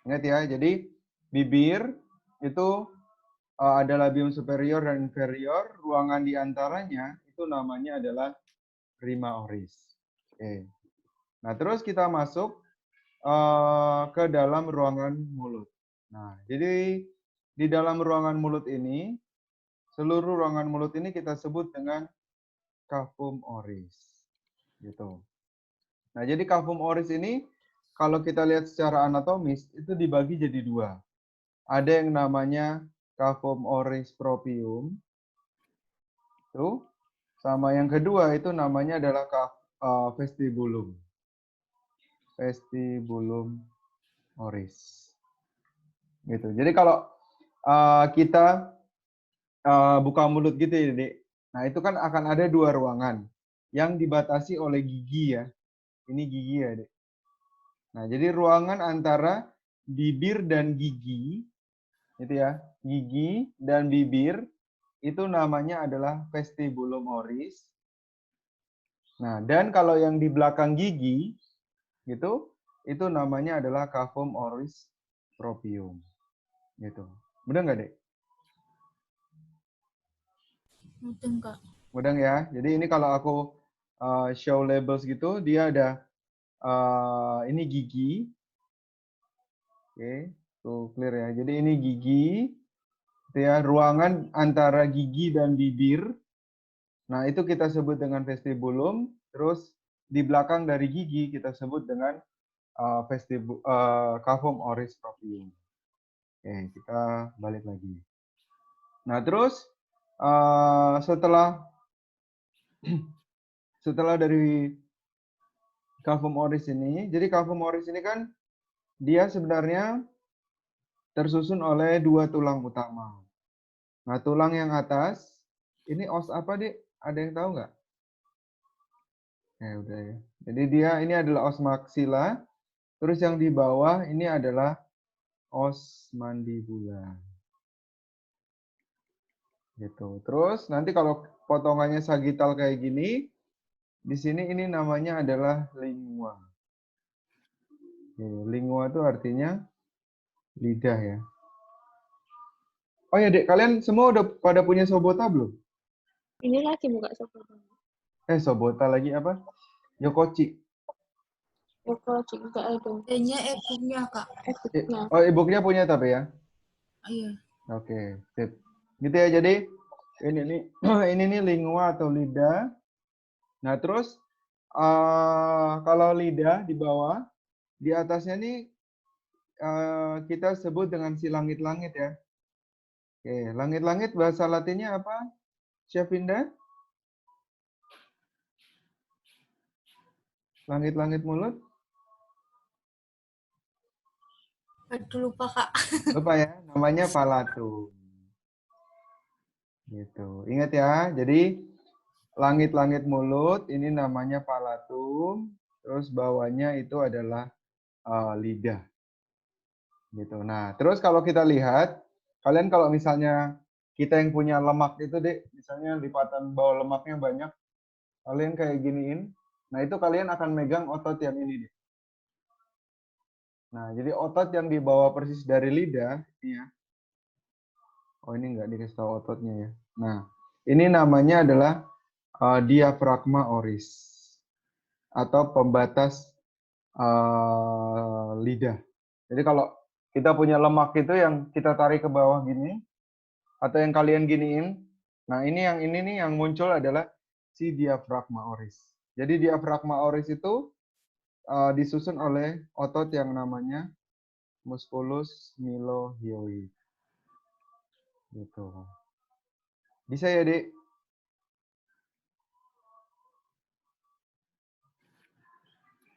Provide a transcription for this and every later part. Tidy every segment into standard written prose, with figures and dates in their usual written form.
Ingat ya, jadi bibir itu ada labium superior dan inferior, ruangan di antaranya itu namanya adalah rima oris. Oke. Nah, terus kita masuk ke dalam ruangan mulut. Nah, jadi di dalam ruangan mulut ini, seluruh ruangan mulut ini kita sebut dengan cavum oris. Gitu. Nah, jadi cavum oris ini kalau kita lihat secara anatomis itu dibagi jadi dua. Ada yang namanya cavum oris propium, tuh, sama yang kedua itu namanya adalah vestibulum. Vestibulum oris. Gitu. Jadi kalau kita buka mulut gitu ya, Dek. Nah, itu kan akan ada dua ruangan yang dibatasi oleh gigi ya. Ini gigi ya, Dek. Nah, jadi ruangan antara bibir dan gigi, itu ya, gigi dan bibir itu namanya adalah vestibulum oris. Nah, dan kalau yang di belakang gigi, gitu, itu namanya adalah cavum oris propium. Gitu. Mudah nggak, Dek? Mudeng, Kak. Mudah ya. Jadi ini kalau aku show labels gitu, dia ada ini gigi. Oke, tuh clear ya. Jadi ini gigi, gitu ya, ruangan antara gigi dan bibir. Nah, itu kita sebut dengan vestibulum. Terus di belakang dari gigi kita sebut dengan cavum oris propium. Oke, kita balik lagi. Nah, terus setelah dari cavum oris ini, jadi cavum oris ini kan dia sebenarnya tersusun oleh dua tulang utama. Nah, tulang yang atas, ini os apa, Dik? Ada yang tahu nggak? Udah ya. Jadi dia ini adalah os maxilla, terus yang di bawah ini adalah os mandibula. Gitu. Terus nanti kalau potongannya sagital kayak gini, di sini ini namanya adalah lingua. Lingua itu artinya lidah ya. Oh ya, Dek, kalian semua udah pada punya sobota belum? Ini lagi buka sofa. Sobota lagi apa? Yokochi. Buka juga ada. Kayaknya e-booknya, Kak. Efeknya. Oh, e-booknya punya tapi ya? Iya. Oke, sip. Gitu ya, jadi ini nih, ini nih lingua atau lidah. Nah, terus kalau lidah di bawah, di atasnya nih kita sebut dengan si langit-langit ya. Oke, langit-langit bahasa Latinnya apa, Chef Inda? Langit-langit mulut? Aduh, lupa, Kak. Lupa ya, namanya palatum. Gitu. Ingat ya, jadi langit-langit mulut ini namanya palatum, terus bawahnya itu adalah lidah. Gitu. Nah, terus kalau kita lihat, kalian kalau misalnya kita yang punya lemak itu, Dek, misalnya lipatan bawah lemaknya banyak, kalian kayak giniin. Nah, itu kalian akan megang otot yang ini, Dek. Nah, jadi otot yang dibawa persis dari lidah, ini ya. Oh, ini nggak dikasih tahu ototnya ya. Nah, ini namanya adalah diafragma oris atau pembatas lidah. Jadi kalau kita punya lemak itu yang kita tarik ke bawah gini, atau yang kalian giniin, nah ini nih yang muncul adalah si diafragma oris. Jadi diafragma oris itu disusun oleh otot yang namanya musculus mylohyoid. Gitu. Bisa ya, Dek?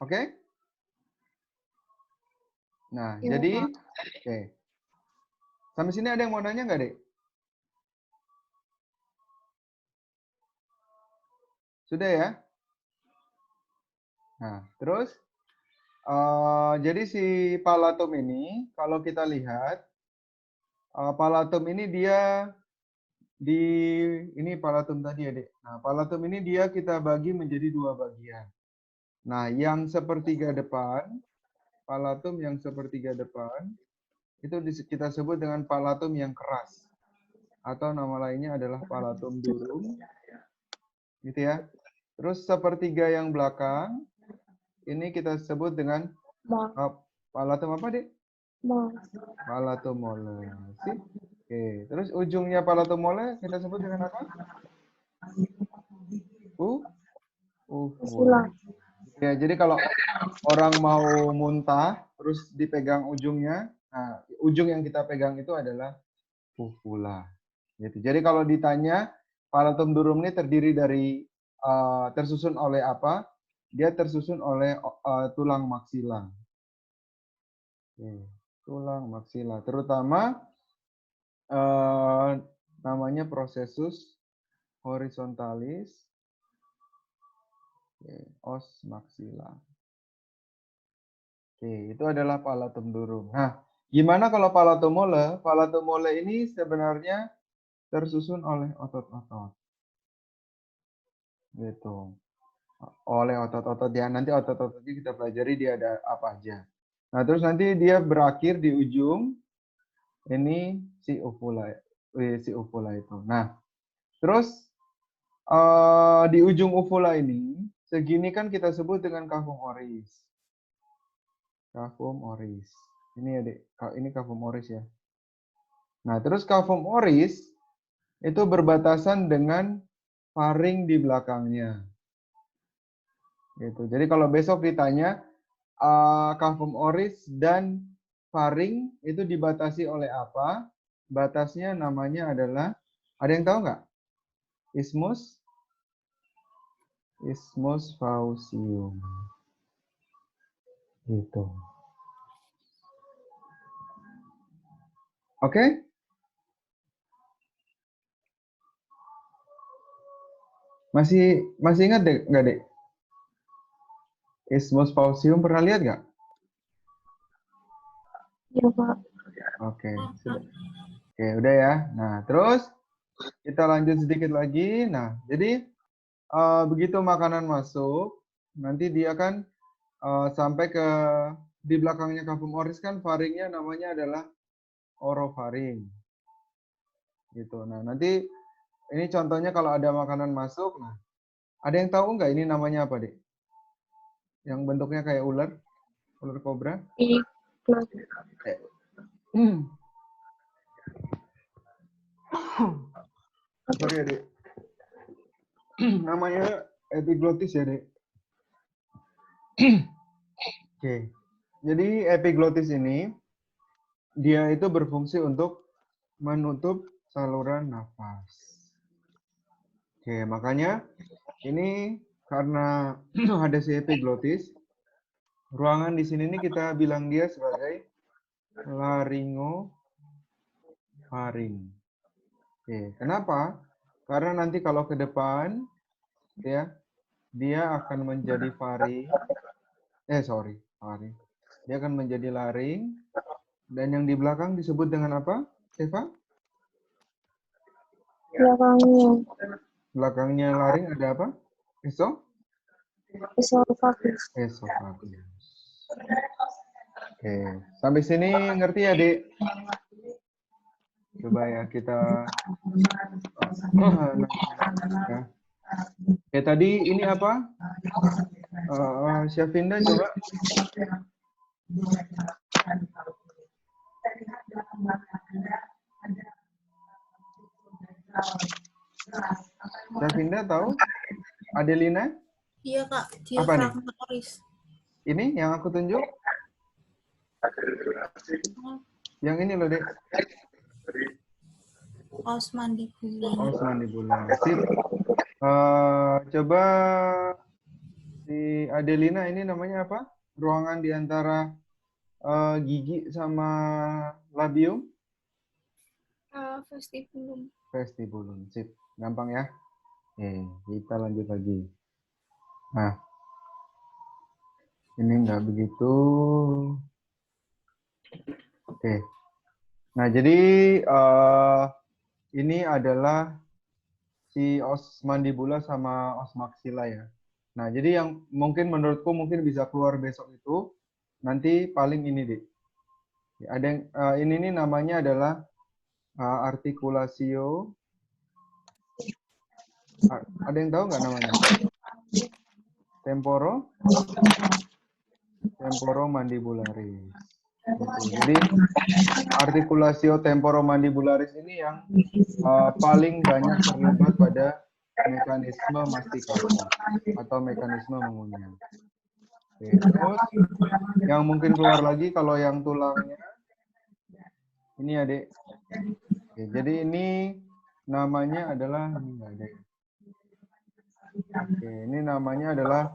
Oke? Nah, Ya, jadi Kak. oke. Sampai sini ada yang mau nanya nggak, Dek? Sudah ya? Nah, terus jadi si palatum ini kalau kita lihat palatum ini dia di ini palatum tadi ya, Dek. Nah, palatum ini dia kita bagi menjadi dua bagian. Nah, yang sepertiga depan palatum yang sepertiga depan itu kita sebut dengan palatum yang keras. Atau nama lainnya adalah palatum durum. Gitu ya. Terus sepertiga yang belakang ini kita sebut dengan Ma. palatum apa, Dek? Ma. Palatum mole. Sip. Oke, terus ujungnya palatum mole kita sebut dengan apa? Ufula. Ya, jadi kalau orang mau muntah, terus dipegang ujungnya, nah, ujung yang kita pegang itu adalah ufula. Gitu. Jadi kalau ditanya, palatum durum ini terdiri dari, tersusun oleh apa? Dia tersusun oleh tulang maksila. Tulang maksila. Terutama namanya processus horizontalis os maxilla. Oke, itu adalah palatum durum. Nah, gimana kalau palatum mole? Palatum mole ini sebenarnya tersusun oleh otot-otot. Gitu. Oleh otot-otot ya. Nanti otot-ototnya kita pelajari dia ada apa aja. Nah, terus nanti dia berakhir di ujung ini si ufula itu. Nah, terus di ujung ufula ini segini kan kita sebut dengan cavum oris. Cavum oris. Ini ya, Dek. Ini cavum oris ya. Nah, terus cavum oris itu berbatasan dengan faring di belakangnya. Gitu. Jadi kalau besok ditanya cavum oris dan faring itu dibatasi oleh apa? Batasnya namanya adalah, ada yang tahu nggak? Isthmus faucium. Gitu. Oke? Masih ingat nggak, Dek? Isthmus faucium pernah lihat nggak? Iya, Pak. Oke, sudah. Oke, udah ya. Nah, terus kita lanjut sedikit lagi. Nah, jadi begitu makanan masuk, nanti dia kan sampai ke di belakangnya cavum oris kan faringnya namanya adalah orofaring. Gitu. Nah, nanti ini contohnya kalau ada makanan masuk, nah, ada yang tahu nggak ini namanya apa, Dek? Yang bentuknya kayak ular kobra? Ini kelas. Sorry ya, Dek. Namanya epiglottis ya, Dek. Oke. Jadi epiglottis ini dia itu berfungsi untuk menutup saluran nafas. Oke, makanya ini karena ada si epiglottis, ruangan di sini nih kita bilang dia sebagai laringofaring. Oke, kenapa? Karena nanti kalau ke depan ya dia akan menjadi faring. Faring. Dia akan menjadi laring dan yang di belakang disebut dengan apa? Eva? Belakangnya. Belakangnya laring ada apa? Esophagus. Esofagus. Oke, sampai sini ngerti ya, Dek? Coba ya kita ya. Oke, tadi ini apa? Syafinda coba. Syafinda tahu? Adelina? Iya, Kak. Apa nih? Diafragma oris. Ini yang aku tunjuk? Yang ini loh, Dek. Os mandibula. Os mandibula. Sip. Coba si Adelina ini namanya apa? Ruangan di antara gigi sama labium? Vestibulum. Vestibulum. Sip. Gampang ya? Kita lanjut lagi. Nah, ini enggak begitu. Oke. Nah, jadi ini adalah si os mandibula sama os maxilla ya. Nah, jadi yang mungkin menurutku mungkin bisa keluar besok itu nanti paling ini deh. Ada yang ini nih namanya adalah artikulasio. Ada yang tahu nggak namanya? Temporomandibularis. Gitu. Jadi artikulasio temporomandibularis ini yang paling banyak terlibat pada mekanisme mastikasi atau mekanisme mengunyah. Oke, terus yang mungkin keluar lagi kalau yang tulangnya ini adik. Oke, jadi ini namanya adalah ini nggak ada. Oke, ini namanya adalah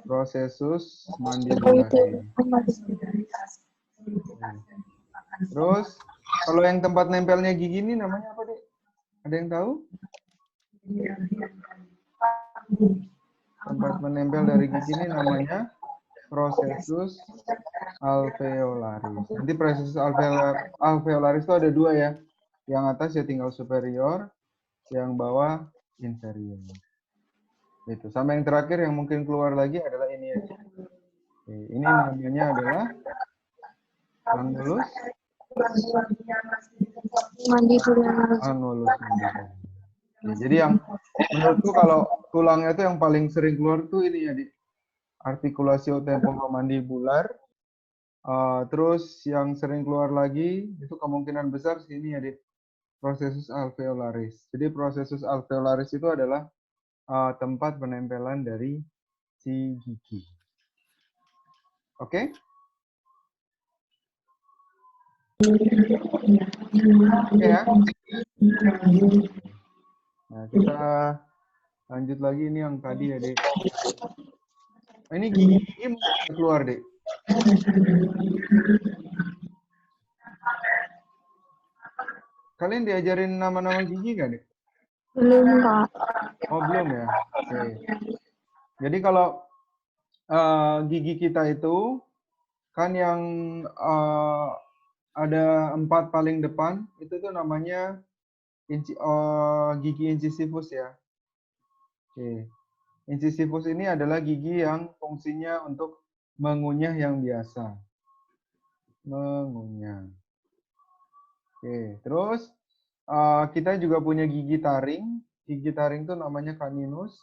prosesus mandibularis. Terus kalau yang tempat nempelnya gigi ini namanya apa, Dek? Ada yang tahu? Tempat menempel dari gigi ini namanya prosesus alveolaris. Nanti prosesus alveolaris itu ada dua ya. Yang atas ya tinggal superior, yang bawah inferior. Itu. Sama yang terakhir yang mungkin keluar lagi adalah ini ya. Oke, ini namanya adalah angulus Mandibularis. mandibularis. Ya, jadi yang menurutku kalau tulangnya itu yang paling sering keluar tuh ini ya, di artikulasio temporomandibular. Terus yang sering keluar lagi itu kemungkinan besar sini ya, di prosesus alveolaris. Jadi prosesus alveolaris itu adalah tempat penempelan dari si gigi. Oke? Oke ya. Nah, kita lanjut lagi ini yang tadi ya, Dek. Nah, ini gigi-gigi mungkin keluar, Dek. Kalian diajarin nama-nama gigi nggak, Dek? Belum, Kak. Oh, belum ya? Oke. Jadi kalau gigi kita itu kan yang ada 4 paling depan, itu tuh namanya gigi incisivus ya. Oke. Incisivus ini adalah gigi yang fungsinya untuk mengunyah yang biasa. Mengunyah. Oke, terus kita juga punya gigi taring. Gigi taring itu namanya caninus.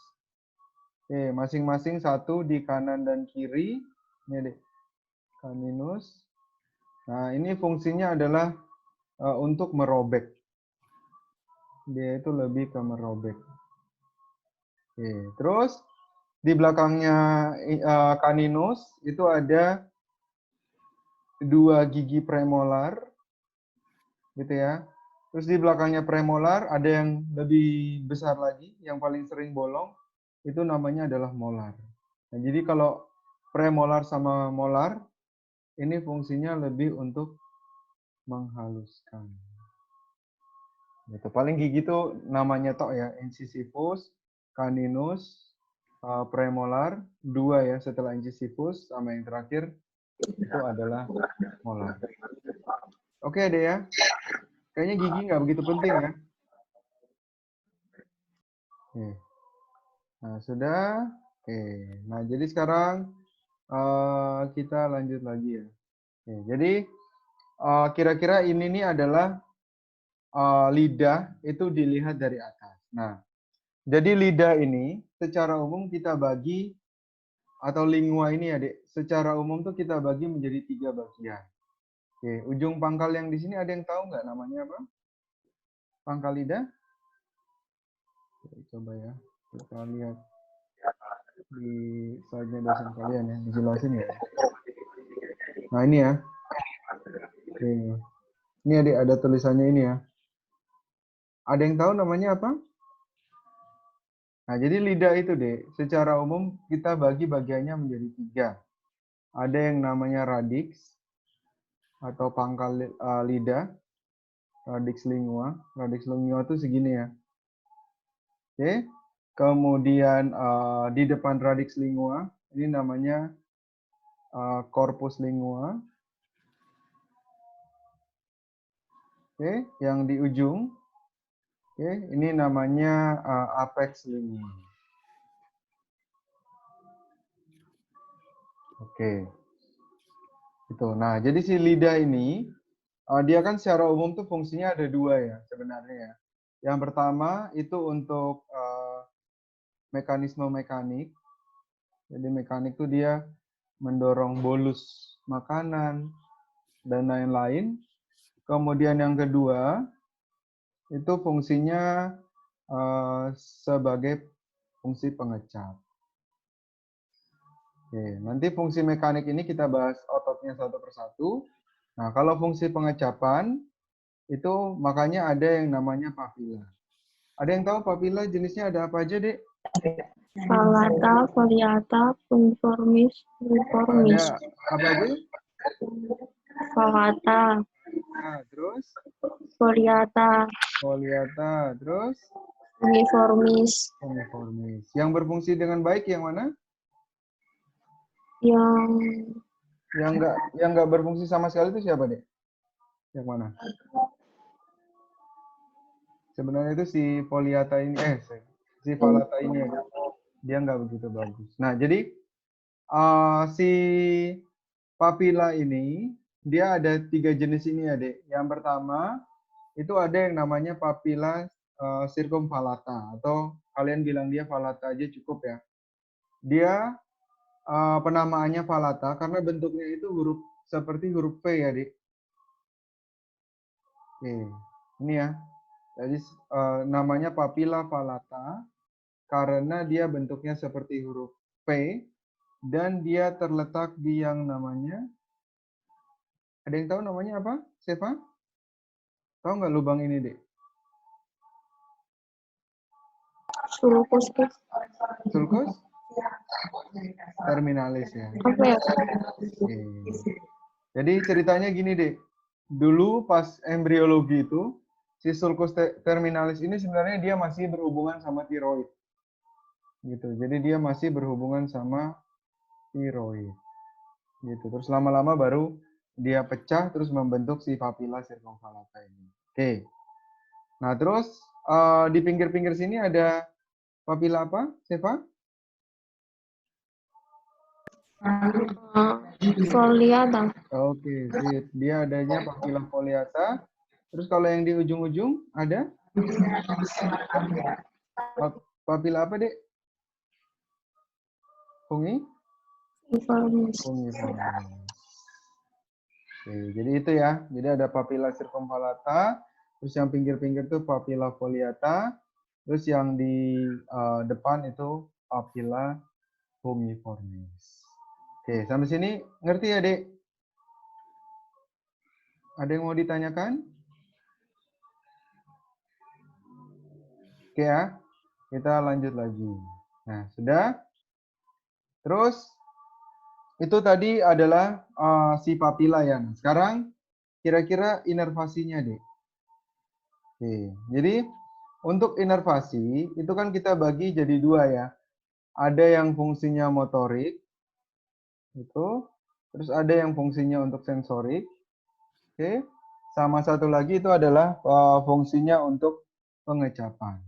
Oke, masing-masing satu di kanan dan kiri. Ini deh, caninus. Nah, ini fungsinya adalah untuk merobek. Dia itu lebih ke merobek. Oke, terus di belakangnya caninus itu ada 2 gigi premolar, gitu ya. Terus di belakangnya premolar ada yang lebih besar lagi, yang paling sering bolong, itu namanya adalah molar. Nah, jadi kalau premolar sama molar, ini fungsinya lebih untuk menghaluskan. Gitu. Paling gigi itu namanya tok ya, incisivus, caninus, premolar, 2 ya setelah incisivus, sama yang terakhir itu adalah molar. Oke deh ya, kayaknya gigi nggak begitu penting ya. Oke. Nah, sudah. Oke. Nah, jadi sekarang kita lanjut lagi ya. Oke, jadi kira-kira ini nih adalah lidah itu dilihat dari atas. Nah, jadi lidah ini secara umum kita bagi atau lingua ini ya, Dek. Secara umum tuh kita bagi menjadi 3 bagian. Oke, ujung pangkal yang di sini ada yang tahu nggak namanya apa? Pangkal lidah? Oke, coba ya, kita lihat di slide-nya dosen kalian ya, dijelasin ya. Nah, ini ya. Oke. Ini adik ada tulisannya ini ya. Ada yang tahu namanya apa? Nah, jadi lidah itu deh, secara umum kita bagi bagiannya menjadi 3. Ada yang namanya radix atau pangkal lidah, radix lingua. Radix lingua itu segini ya. Oke. Kemudian di depan radix lingua, ini namanya corpus lingua. Oke, yang di ujung, oke, ini namanya apex lingua. Oke. Gitu. Nah, jadi si lidah ini dia kan secara umum tuh fungsinya ada dua ya sebenarnya. Yang pertama itu untuk mekanisme mekanik. Jadi mekanik tuh dia mendorong bolus makanan dan lain-lain. Kemudian yang kedua itu fungsinya sebagai fungsi pengecap. Oke, nanti fungsi mekanik ini kita bahas ototnya satu persatu. Nah, kalau fungsi pengecapan itu makanya ada yang namanya papila. Ada yang tahu papila jenisnya ada apa aja, Dek? Palata, foliata, pungiformis, Ada uniformis. apa aja? Palata, Nah, terus foliata, foliata, terus uniformis. uniformis. Yang berfungsi dengan baik yang mana? Yang Yang nggak berfungsi sama sekali itu siapa, Dek? Yang mana? Sebenarnya itu si foliata ini, si palata ini ya, Dek. Dia nggak begitu bagus. Nah, jadi si papila ini dia ada 3 jenis ini ya, Dek. Yang pertama itu ada yang namanya papila circumvallata atau kalian bilang dia valata aja cukup ya. Dia penamaannya valata karena bentuknya itu seperti huruf V ya, Dik. Oke, ini ya. Jadi namanya papila valata karena dia bentuknya seperti huruf V dan dia terletak di yang namanya, ada yang tahu namanya apa, Seva? Tahu nggak lubang ini, Dek? sulcus Sulcus terminalis ya. apa ya? Oke. Jadi ceritanya gini, Dek. Dulu pas embriologi itu, si sulcus terminalis ini sebenarnya dia masih berhubungan sama tiroid. Gitu. Jadi dia masih berhubungan sama tiroid. Gitu. Terus lama-lama baru dia pecah terus membentuk si papilla circumvallata ini. Oke. Nah, terus di pinggir-pinggir sini ada papilla apa, Seva? Foliata, Oke, sip. Dia adanya papilla foliata. Terus kalau yang di ujung-ujung ada papilla apa, Dek? uniformis. Fungiformis. Oke, jadi itu ya. Jadi ada papilla circumvallata, terus yang pinggir-pinggir itu papilla foliata, terus yang di depan itu papilla fumiformis. Oke, sampai sini ngerti ya, Dek? Ada yang mau ditanyakan? Oke ya, kita lanjut lagi. Nah, sudah. Terus itu tadi adalah si papilla ya. Nah, sekarang kira-kira inervasinya, Dek. Oke, jadi untuk inervasi itu kan kita bagi jadi dua ya. Ada yang fungsinya motorik, itu, terus ada yang fungsinya untuk sensorik. Oke, sama satu lagi itu adalah fungsinya untuk pengecapan.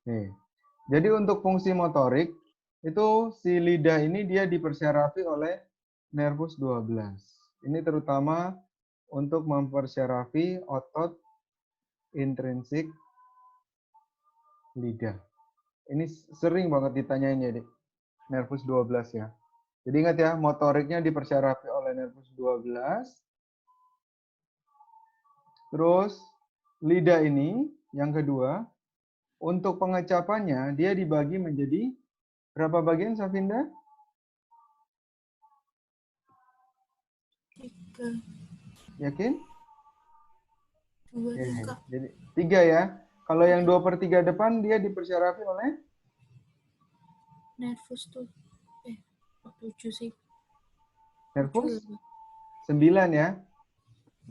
Oke, jadi untuk fungsi motorik itu si lidah ini dia dipersyarafi oleh nervus 12. Ini terutama untuk mempersyarafi otot intrinsik lidah. Ini sering banget ditanyain ya, Dek. Nervus 12 ya. Jadi ingat ya, motoriknya dipersyarafi oleh nervus 12. Terus lidah ini yang kedua, untuk pengecapannya dia dibagi menjadi berapa bagian, Safinda? 3, Yakin? 2 Oke, nih, Kak. jadi 3 ya. Kalau yang 2/3 depan dia dipersyarafi oleh Nervus tuh. 7 sih. nervus 7 ya, 9 ya.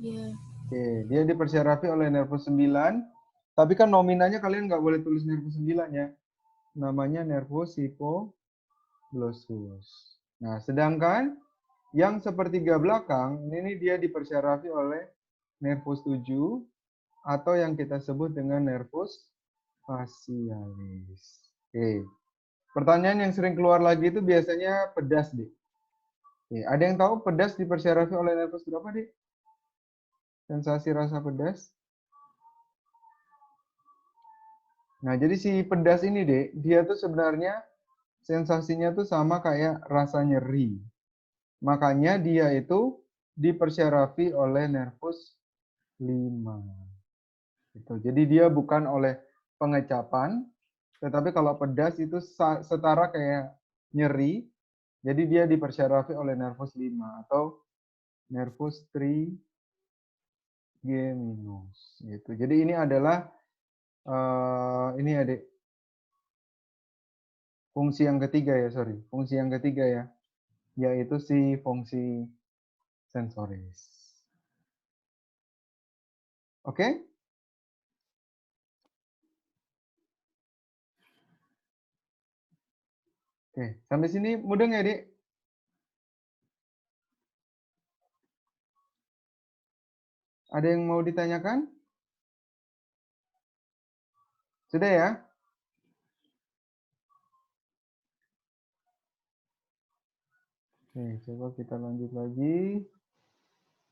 Iya. Oke, dia dipersyarafi oleh nervus 9. Tapi kan nominanya kalian nggak boleh tulis nervus 9 ya. Namanya nervus hypoglossus. Nah, sedangkan yang sepertiga belakang ini dia dipersyarafi oleh nervus 7 atau yang kita sebut dengan nervus facialis. Oke. Pertanyaan yang sering keluar lagi itu biasanya pedas deh. Oke, ada yang tahu pedas dipersyarafi oleh nervus berapa, Dik? Sensasi rasa pedas. Nah, jadi si pedas ini, Dek, dia tuh sebenarnya sensasinya tuh sama kayak rasa nyeri. Makanya dia itu dipersyarafi oleh nervus 5. Gitu. Jadi dia bukan oleh pengecapan, tetapi kalau pedas itu setara kayak nyeri, jadi dia dipersyarafi oleh nervus 5 atau nervus trigeminus. Gitu. Jadi ini adalah ini adik fungsi yang ketiga ya, sorry. Fungsi yang ketiga ya, yaitu si fungsi sensoris. Oke? Oke, sampai sini mudeng ya, Dik? Ada yang mau ditanyakan? Sudah ya? Oke, coba kita lanjut lagi.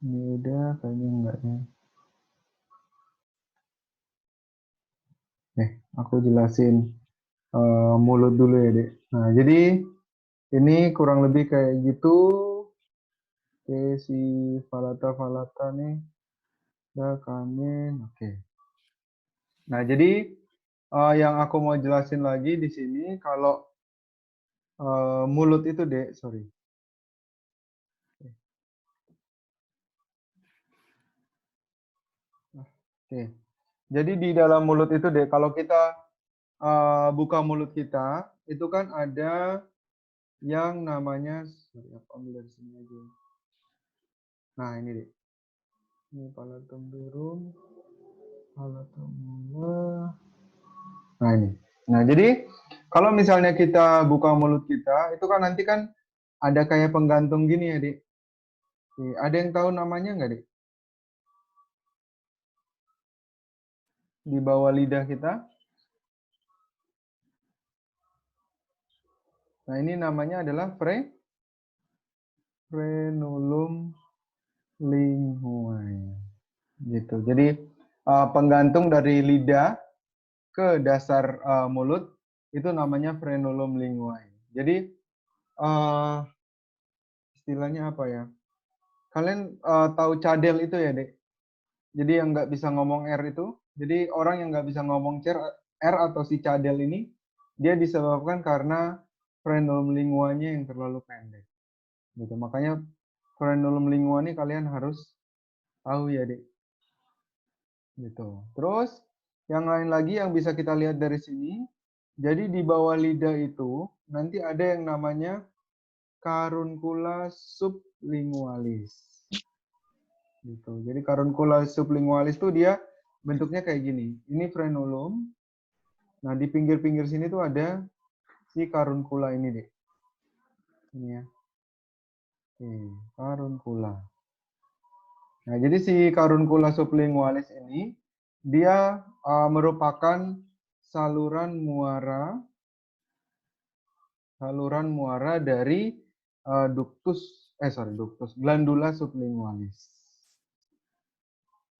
Ini udah, kayaknya enggak ya. Aku jelasin mulut dulu ya, Dek. Nah, jadi ini kurang lebih kayak gitu. Oke, si falata nih. Udah kanin. Oke. Nah, jadi yang aku mau jelasin lagi di sini kalau mulut itu, Dek, sorry. Oke. Jadi di dalam mulut itu, Dek, kalau kita buka mulut kita, itu kan ada yang namanya, sorry, aku ambil dari sini aja. Nah, ini, Dek. Ini palatum durum, palatum mula. Nah, ini. Nah, jadi kalau misalnya kita buka mulut kita, itu kan nanti kan ada kayak penggantung gini ya, Dik. Ada yang tahu namanya nggak, Dik? Di bawah lidah kita. Nah, ini namanya adalah frenulum linguae. Gitu. Jadi penggantung dari lidah ke dasar mulut itu namanya frenulum linguae. Jadi istilahnya apa ya? Kalian tahu cadel itu ya, Dek? Jadi yang nggak bisa ngomong R itu, jadi orang yang nggak bisa ngomong R atau si cadel ini, dia disebabkan karena frenulum linguanya yang terlalu pendek. Gitu. Makanya frenulum lingua ini kalian harus tahu ya, Dek. Gitu. Terus yang lain lagi yang bisa kita lihat dari sini, jadi di bawah lidah itu nanti ada yang namanya caruncula sublingualis. Gitu. Jadi caruncula sublingualis itu dia bentuknya kayak gini. Ini frenulum. Nah, di pinggir-pinggir sini tuh ada si caruncula ini, Dek. Ini ya. Oke, caruncula. Nah, jadi si caruncula sublingualis ini dia merupakan saluran muara dari glandula sublingualis.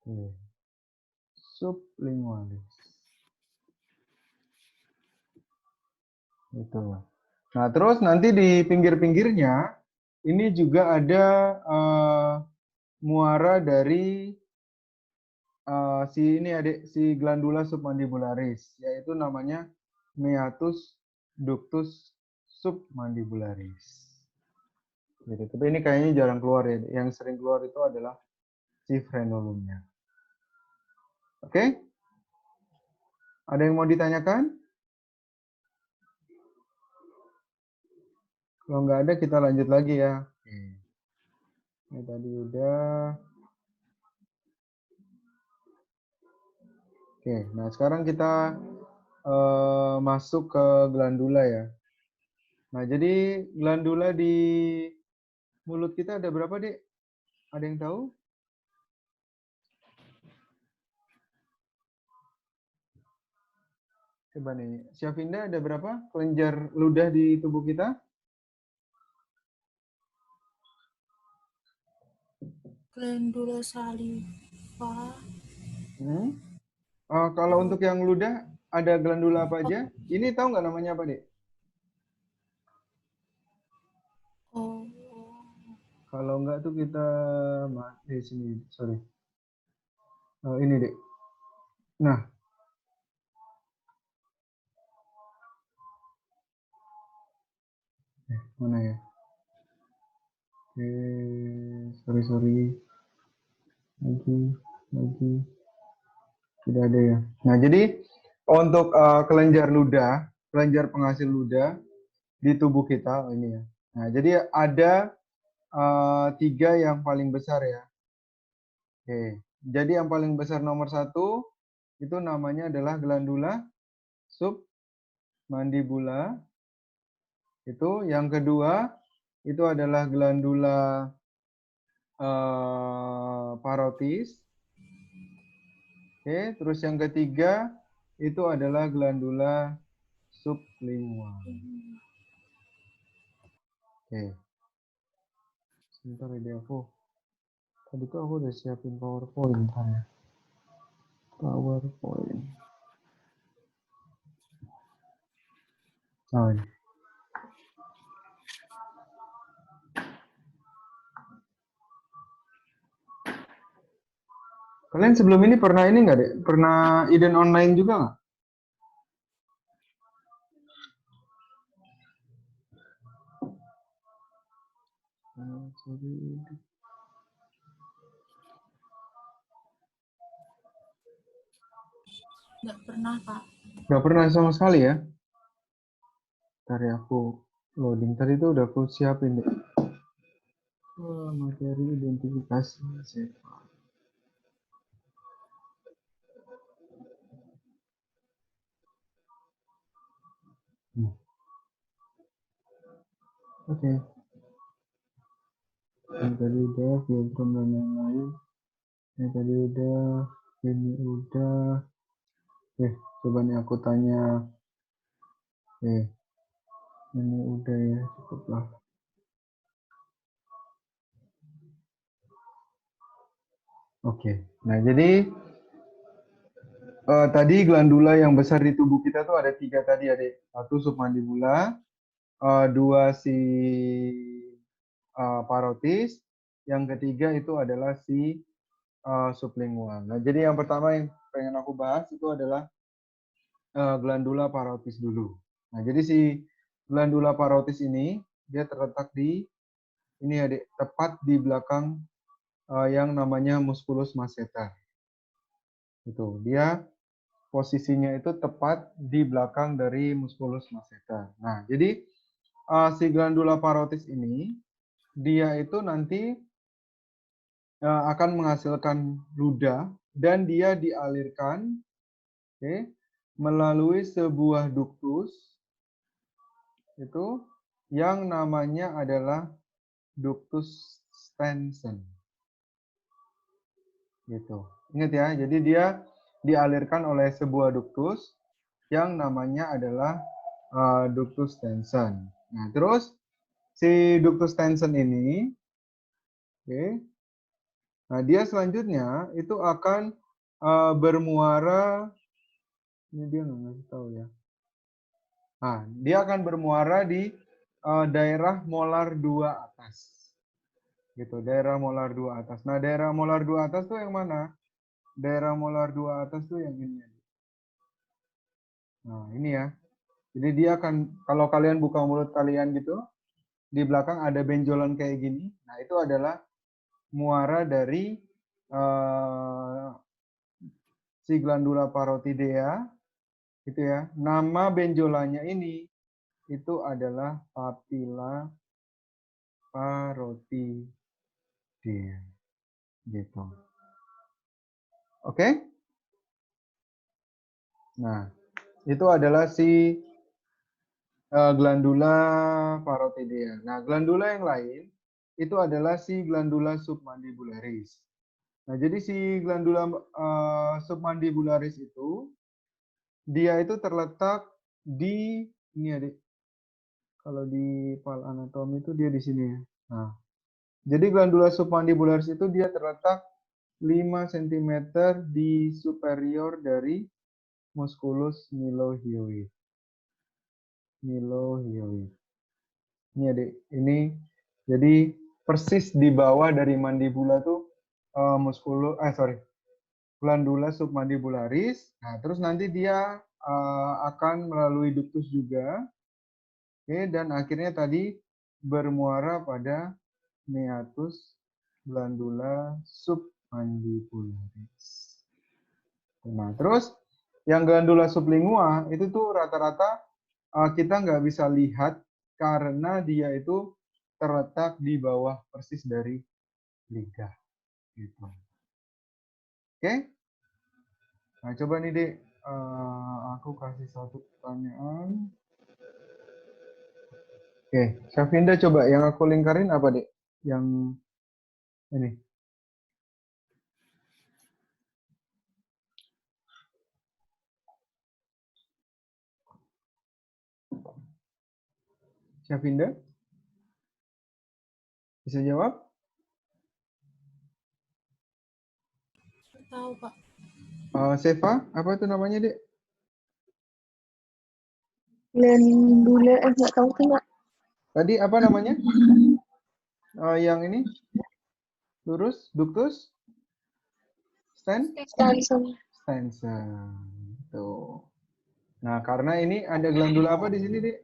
Oke. Sublingualis. Itu. Nah, terus nanti di pinggir-pinggirnya ini juga ada muara dari si glandula submandibularis, yaitu namanya meatus ductus submandibularis. Gitu. Tapi ini kayaknya jarang keluar ya. Yang sering keluar itu adalah si frenulumnya. Oke? Ada yang mau ditanyakan? Kalau nggak ada, kita lanjut lagi ya. Ini tadi udah. Oke, nah sekarang kita masuk ke glandula ya. Nah, jadi glandula di mulut kita ada berapa, Dek? Ada yang tahu? Coba nih, Syafinda ada berapa kelenjar ludah di tubuh kita? Glandula saliva. Kalau untuk yang ludah, ada glandula apa aja? Ini tahu nggak namanya apa, Dek? Oh, Kalau nggak tuh kita sini, sorry. Ini, Dek. Nah, mana ya? Sorry. Lagi. Tidak ada ya. Nah, jadi untuk kelenjar ludah, kelenjar penghasil ludah di tubuh kita, ini ya. Nah, jadi ada 3 yang paling besar ya. Oke. Jadi yang paling besar nomor 1 itu namanya adalah glandula submandibula. Itu yang kedua itu adalah glandula parotis. Oke, terus yang ketiga itu adalah glandula sublingual. Oke. Sebentar ya, aku. Tadi tuh aku udah siapin PowerPoint bentar ya. PowerPoint. Oh, ini. Kalian sebelum ini pernah ini nggak, Dek? Pernah Iden online juga nggak? nggak pernah, Pak. Nggak pernah sama sekali ya? Tadi aku loading. Tadi itu udah aku siapin, Dek. Materi identifikasi sifat. Oke. Yang tadi udah, diagram dan lain-lain. Yang tadi udah, ini udah. Coba nih aku tanya. Ini udah ya, cukuplah. Oke. Nah, jadi tadi glandula yang besar di tubuh kita tuh ada 3 tadi, Adik. 1 submandibula, 2 si parotis, yang ketiga itu adalah si sublingual. Nah, jadi yang pertama yang pengen aku bahas itu adalah glandula parotis dulu. Nah, jadi si glandula parotis ini dia terletak di ini, Adik, tepat di belakang yang namanya musculus masseter. Itu dia posisinya itu tepat di belakang dari musculus masseter. Nah, jadi si glandula parotis ini dia itu nanti akan menghasilkan ludah dan dia dialirkan melalui sebuah duktus itu yang namanya adalah ductus Stenson. Gitu. Ingat ya, jadi dia dialirkan oleh sebuah duktus yang namanya adalah ductus Stenson. Nah, terus si ductus Stenson ini, nah dia selanjutnya itu akan bermuara, ini dia nggak ngasih tahu ya. Nah, dia akan bermuara di daerah molar 2 atas. Gitu, daerah molar 2 atas. Nah, daerah molar 2 atas tuh yang mana? Daerah molar 2 atas tuh yang ini. Nah, ini ya. Jadi dia akan, kalau kalian buka mulut kalian gitu, di belakang ada benjolan kayak gini. Nah, itu adalah muara dari si glandula parotidea. Gitu ya. Nama benjolannya ini itu adalah papilla parotidea. Gitu. Oke? Nah, itu adalah si glandula parotidea. Nah, glandula yang lain itu adalah si glandula submandibularis. Nah, jadi si glandula submandibularis itu dia itu terletak di ini, Adik. Kalau di file anatomi itu dia di sini ya. Nah, Jadi glandula submandibularis itu dia terletak 5 cm di superior dari musculus mylohyoid. Mylohyoid. Ini adik, ini jadi persis di bawah dari mandibula tuh glandula submandibularis. Nah, terus nanti dia akan melalui ductus juga. Oke, dan akhirnya tadi bermuara pada meatus glandula submandibularis. Nah, terus yang glandula sublingua itu tuh rata-rata kita nggak bisa lihat karena dia itu terletak di bawah persis dari lidah. Gitu. Oke? Nah, coba nih, Dek. Aku kasih satu pertanyaan. Oke, Syafinda coba yang aku lingkarin apa, Dek? Yang ini. Syafinda? Bisa jawab? Tahu, Pak. Seva, apa itu namanya, Dek? Glandula, nggak tahu sih, Kak. Tadi apa namanya? Yang ini? Lurus? Ductus? Stanson. Stanson. Tuh. Nah, karena ini ada glandula apa di sini, Dek?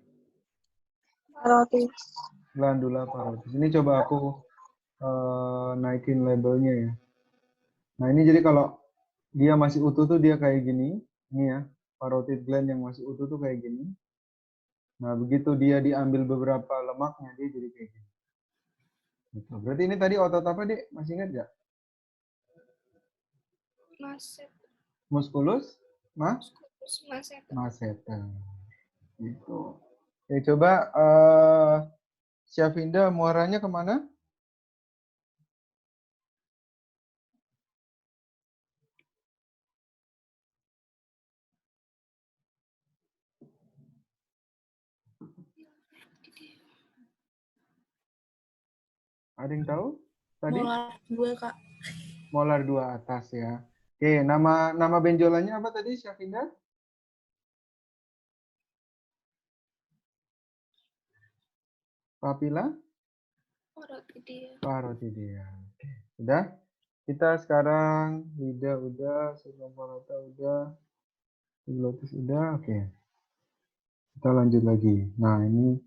Parotis. Glandula parotis. Ini coba aku naikin labelnya ya. Nah, ini jadi kalau dia masih utuh tuh dia kayak gini. Ini ya, parotid gland yang masih utuh tuh kayak gini. Nah, begitu dia diambil beberapa lemaknya, dia jadi kayak gini. Gitu. Berarti ini tadi otot apa, Dek? Masih ingat nggak? Musculus masseter. Gitu. Oke, coba Syafinda muaranya kemana? Ada yang tahu? Tadi? Molar 2, Kak. Molar 2 atas ya. Oke, nama benjolannya apa tadi, Syafinda? Papila? Parotidea. Oke, sudah. Kita sekarang lidah udah, sebelum parota udah, glotis udah. Oke. Kita lanjut lagi. Nah, ini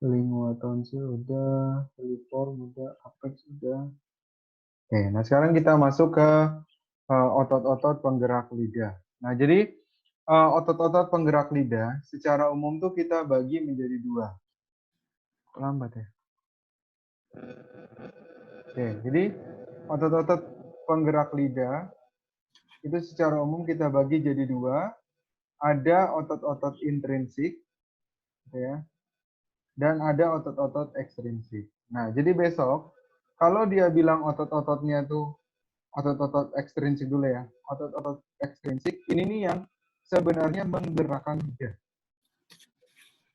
lingua tonsil udah, filiform udah, apex udah. Oke, nah sekarang kita masuk ke otot-otot penggerak lidah. Nah, jadi otot-otot penggerak lidah secara umum tuh kita bagi menjadi 2. Lambat ya. Oke, jadi otot-otot penggerak lidah itu secara umum kita bagi jadi 2. Ada otot-otot intrinsik, ya, dan ada otot-otot ekstrinsik. Nah, jadi besok kalau dia bilang otot-ototnya tuh otot-otot ekstrinsik dulu ya. Otot-otot ekstrinsik ini nih yang sebenarnya menggerakkan lidah.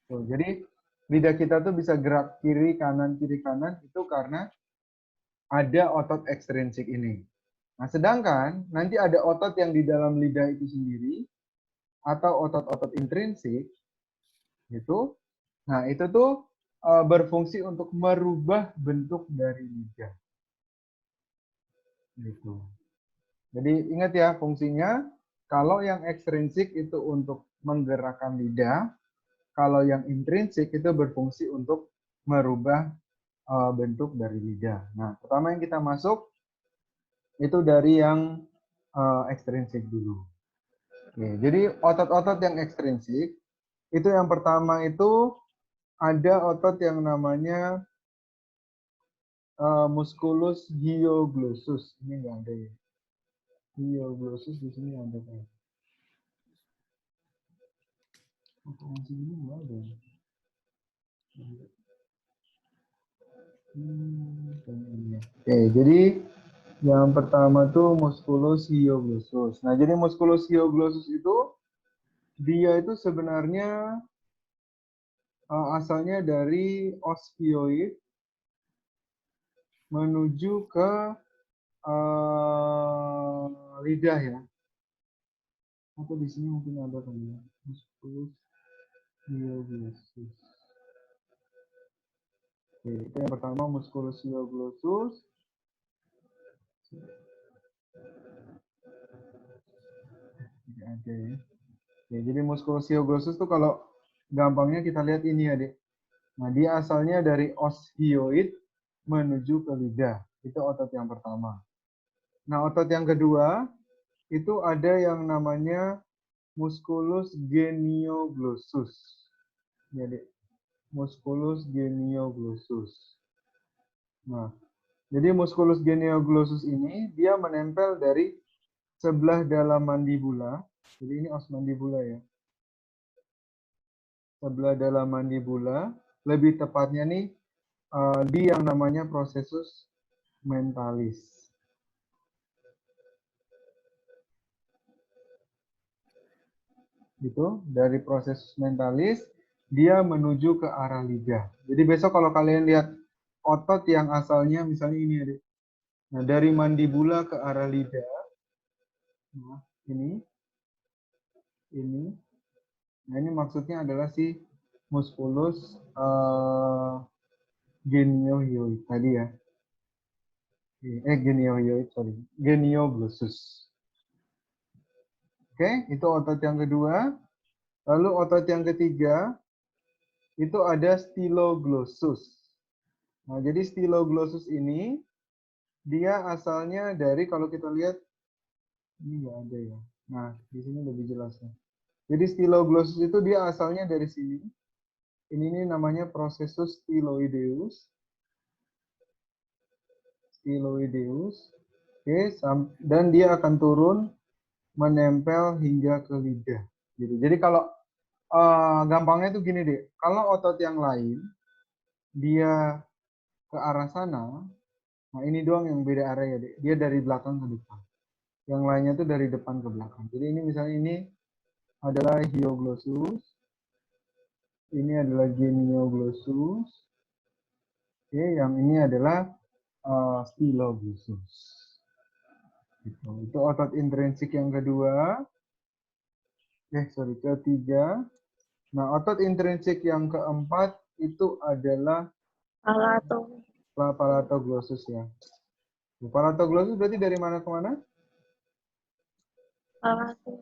Tuh, jadi lidah kita tuh bisa gerak kiri kanan itu karena ada otot ekstrinsik ini. Nah, sedangkan nanti ada otot yang di dalam lidah itu sendiri atau otot-otot intrinsik gitu. Nah, itu tuh berfungsi untuk merubah bentuk dari lidah. Gitu. Jadi ingat ya fungsinya, kalau yang ekstrinsik itu untuk menggerakkan lidah, kalau yang intrinsik itu berfungsi untuk merubah bentuk dari lidah. Nah, pertama yang kita masuk itu dari yang ekstrinsik dulu. Oke, jadi otot-otot yang ekstrinsik itu yang pertama itu ada otot yang namanya musculus hyoglossus. Ini enggak ada ya. Hyoglossus di sini ada kan. Masih ini enggak ada. Oke, jadi yang pertama tuh musculus hyoglossus. Nah, jadi musculus hyoglossus itu dia itu sebenarnya asalnya dari os hyoid. menuju ke lidah ya. Atau di sini mungkin ada kali ya. Musculus hyoglossus. Oke, itu yang pertama musculus hyoglossus. Oke. Oke, jadi musculus hyoglossus itu kalau gampangnya kita lihat ini ya, Dek. Nah, dia asalnya dari os hyoid menuju ke lidah. Itu otot yang pertama. Nah, otot yang kedua itu ada yang namanya musculus genioglossus. Jadi musculus genioglossus. Nah, jadi musculus genioglossus ini dia menempel dari sebelah dalam mandibula. Jadi ini os mandibula ya. Sebelah dalam mandibula, lebih tepatnya nih di yang namanya processus mentalis. Gitu, dari proses mentalis dia menuju ke arah lidah. Jadi besok kalau kalian lihat otot yang asalnya misalnya ini ada. Nah, dari mandibula ke arah lidah. Nah, ini. Nah, ini maksudnya adalah si musculus geniohyoid tadi ya. Geniohyoid, sorry. Genioglossus. Oke, itu otot yang kedua. Lalu otot yang ketiga, itu ada styloglossus. Nah, jadi styloglossus ini, dia asalnya dari, kalau kita lihat, ini nggak ada ya. Nah, di sini lebih jelasnya. Jadi styloglossus itu dia asalnya dari sini. Ini namanya processus styloideus. Oke, dan dia akan turun menempel hingga ke lidah. Gitu. Jadi kalau gampangnya itu gini deh, kalau otot yang lain dia ke arah sana, nah ini doang yang beda arah ya deh. Dia dari belakang ke depan. Yang lainnya tuh dari depan ke belakang. Jadi ini misalnya ini adalah hyoglossus, ini adalah genioglossus, oke, yang ini adalah styloglossus. Gitu. Itu otot intrinsik yang kedua. Ketiga. Nah, otot intrinsik yang keempat itu adalah palatoglossus ya. Palatoglossus berarti dari mana ke mana? Palatum.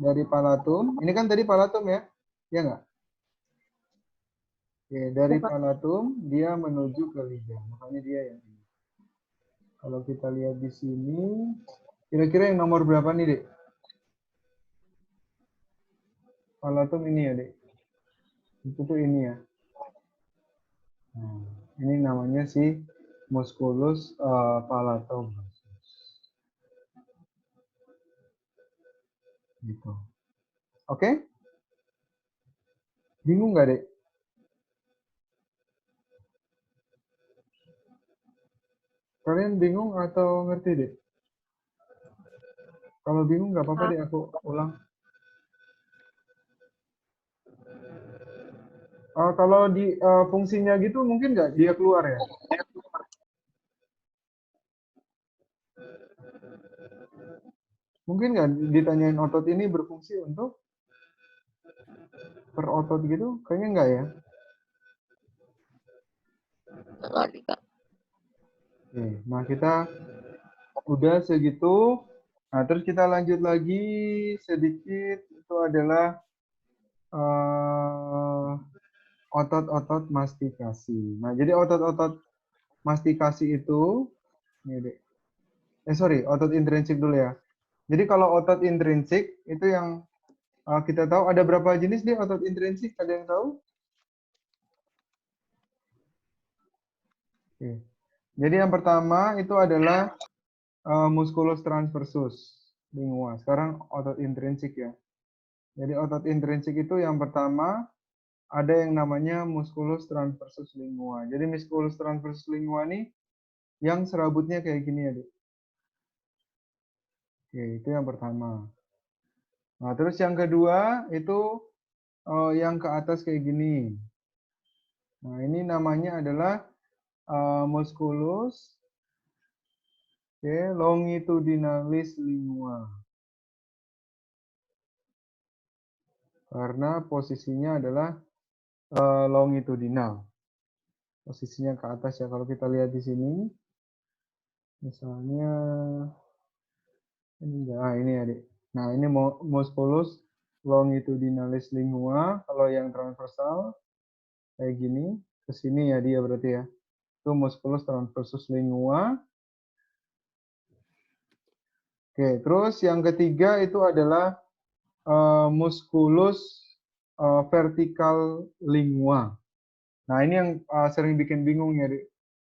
Dari palatum. Ini kan tadi palatum ya? Ya nggak? Oke, dari palatum dia menuju ke lidah. Makanya dia yang ini. Kalau kita lihat di sini, kira-kira yang nomor berapa nih, Dek? Palatum ini ya, Dek? Itu tuh ini ya. Nah, ini namanya si musculus palatoglossus. Gitu. Oke? Bingung nggak, Dek? Kalian bingung atau ngerti, Dek? Kalau bingung nggak apa-apa, Dek, aku ulang. Kalau di fungsinya gitu mungkin nggak dia keluar ya? Mungkin nggak ditanyain otot ini berfungsi untuk per otot gitu? Kayaknya nggak ya? Oke, nah kita udah segitu. Nah, terus kita lanjut lagi sedikit. Itu adalah otot-otot mastikasi. Nah, jadi otot-otot mastikasi itu, otot intrinsik dulu ya. Jadi kalau otot intrinsik itu yang kita tahu ada berapa jenis nih otot intrinsik? Ada yang tahu? Oke. Jadi yang pertama itu adalah musculus transversus lingua. Sekarang otot intrinsik ya. Jadi otot intrinsik itu yang pertama ada yang namanya musculus transversus lingua. Jadi musculus transversus lingua nih yang serabutnya kayak gini ya, Dek. Oke, itu yang pertama. Nah, terus yang kedua itu yang ke atas kayak gini. Nah, ini namanya adalah musculus Oke, longitudinalis lingua. Karena posisinya adalah longitudinal. Posisinya ke atas ya. Kalau kita lihat di sini, misalnya ini enggak, ini adik. Nah, ini musculus longitudinalis lingua. Kalau yang transversal kayak gini, ke sini ya dia berarti ya. Itu musculus transversus lingua. Oke, terus yang ketiga itu adalah musculus vertikal lingua. Nah, ini yang sering bikin bingung ya, Dik.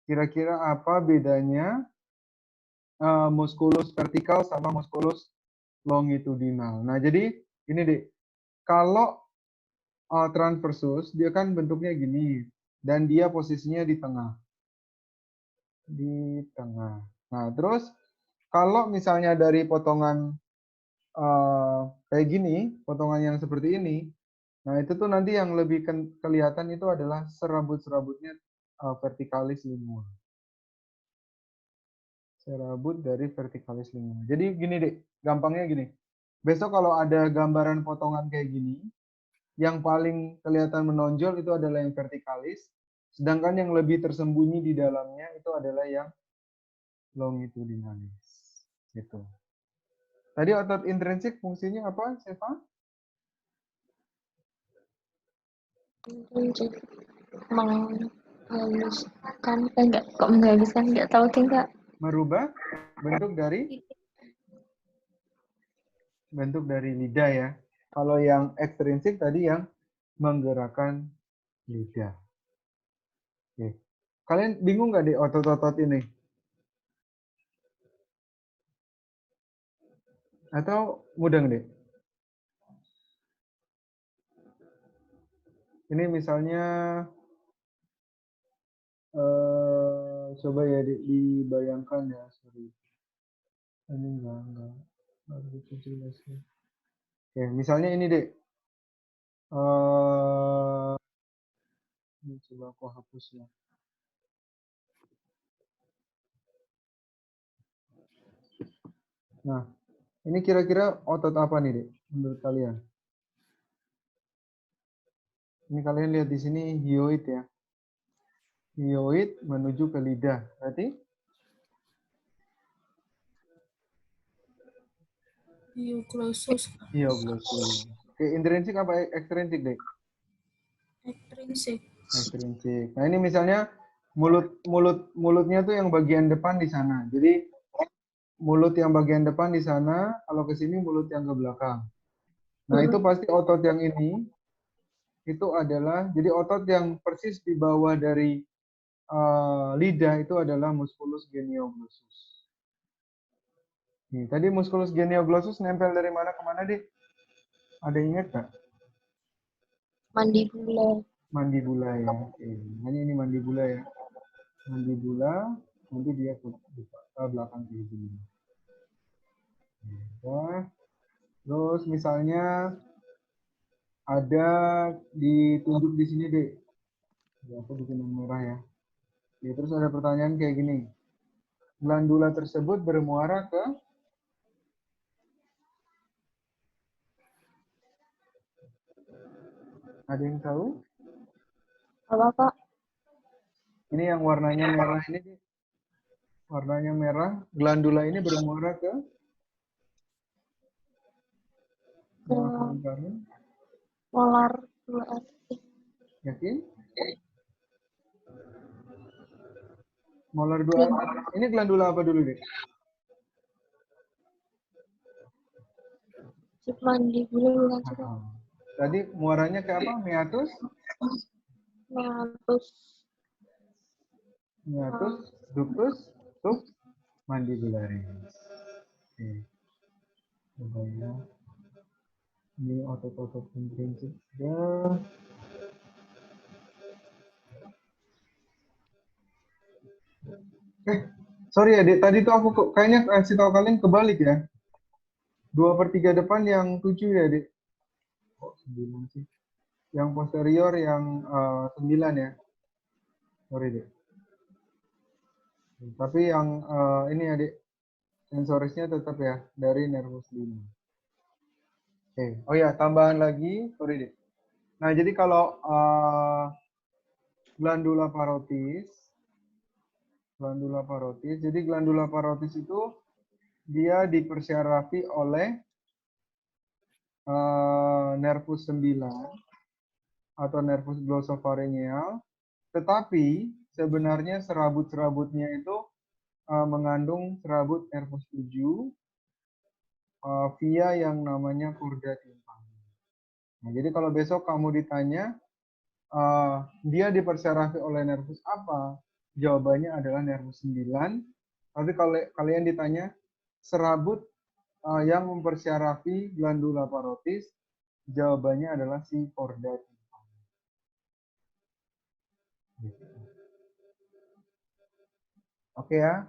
Kira-kira apa bedanya musculus vertikal sama musculus longitudinal? Nah, jadi ini, Dik. Kalau transversus, dia kan bentuknya gini. Dan dia posisinya di tengah. Di tengah. Nah, terus kalau misalnya dari potongan kayak gini, potongan yang seperti ini, nah itu tuh nanti yang lebih kelihatan itu adalah serabut-serabutnya vertikalis lingua. Serabut dari vertikalis lingua. Jadi gini deh, gampangnya gini. Besok kalau ada gambaran potongan kayak gini, yang paling kelihatan menonjol itu adalah yang vertikalis, sedangkan yang lebih tersembunyi di dalamnya itu adalah yang longitudinalis. Gitu. Tadi otot intrinsik fungsinya apa, Seva? Untuk menghaluskan, enggak, kok menghaluskan, enggak tahu deh, Kak. Merubah bentuk dari lidah ya. Kalau yang ekstrinsik tadi yang menggerakkan lidah. Oke. Kalian bingung nggak di otot-otot ini? Atau mudah deh? Ini misalnya coba ya dibayangkan ya, sorry. Ini enggak begitu jelas ya. Oke, misalnya ini deh. Ini coba aku hapus ya. Nah, ini kira-kira otot apa nih, Dek, menurut kalian? Ini kalian lihat di sini hyoid ya. Hyoid menuju ke lidah. Berarti Euglossus. hyoglossus. Oke, intrinsik apa ekstrinsik, Dek? Ekstrinsik. Ekstrinsik. Nah, ini misalnya mulutnya tuh yang bagian depan di sana. Jadi mulut yang bagian depan di sana, kalau ke sini mulut yang ke belakang. Nah, itu pasti otot yang ini itu adalah jadi otot yang persis di bawah dari lidah itu adalah musculus genioglossus. Nih, tadi musculus genioglossus nempel dari mana ke mana, Dik? Ada ingat nggak? Mandibula. Mandibula ya. Oke. Nah, ini mandibula ya. Mandibula, nanti dia ke belakang kayak gini. Nah, terus misalnya ada ditunjuk di sini, Dek. Ya, aku bikin yang merah ya. Ya, terus ada pertanyaan kayak gini. Glandula tersebut bermuara ke ada yang tahu? Apa, Kak? Ini yang warnanya merah ini, Dek. Warnanya merah. Glandula ini bermuara ke Molar 2F. Yakin? Molar 2. Ini glandula apa dulu, Dek? Mandibula bukan sih, Kak? Tadi muaranya ke apa? Meatus? Meatus. Meatus, ductus, submandibularis. Oke. Coba ya. Ini otot-otot intrinsik. Ya. Sorry ya, Dek. Tadi tuh aku kayaknya kasih tahu kalian kebalik ya. 2/3 depan yang 7 ya, Dek. Kok 9 sih? Yang posterior yang 9 ya. Sorry, Dek. Tapi yang ini ya, Dek. sensorisnya tetap ya dari nervus 5. Oke. Oh ya, tambahan lagi, sorry deh. Nah, jadi kalau glandula parotis, jadi glandula parotis itu dia dipersyarafi oleh nervus 9 atau nervus glosopharyngeal, tetapi sebenarnya serabut-serabutnya itu mengandung serabut nervus 7 via yang namanya korda timpani. Nah, jadi kalau besok kamu ditanya dia dipersyarafi oleh nervus apa? Jawabannya adalah nervus 9. Tapi kalau kalian ditanya serabut yang mempersyarafi glandula parotis, jawabannya adalah si korda timpani. Oke ya.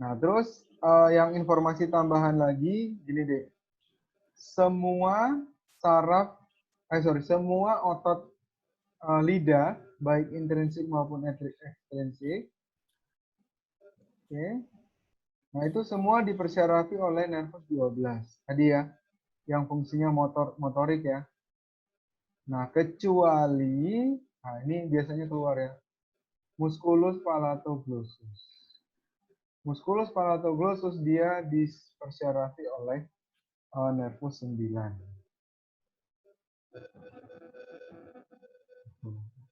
Nah, terus yang informasi tambahan lagi, gini deh. Semua semua otot lidah, baik intrinsik maupun ekstrinsik, oke. Nah, itu semua dipersyarafi oleh nervus 12. Tadi ya, yang fungsinya motorik ya. Nah, kecuali, nah ini biasanya keluar ya, musculus palatoglossus. Musculus palatoglossus dia dipersyarafi oleh nervus 9.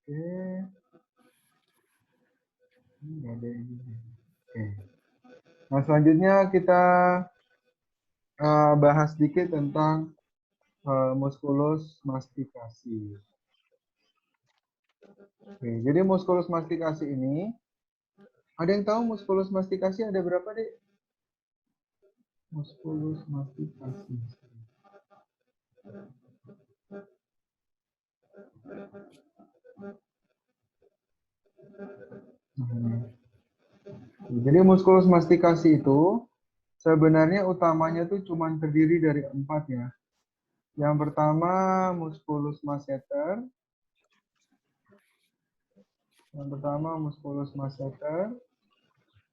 Oke. Ini ada ini. Oke. Nah, selanjutnya kita bahas sedikit tentang musculus mastikasi. Oke, jadi musculus mastikasi ini, ada yang tahu musculus mastikasi ada berapa, Dek? Musculus mastikasi. Jadi musculus mastikasi itu sebenarnya utamanya tuh cuma terdiri dari 4 ya. Yang pertama musculus masseter.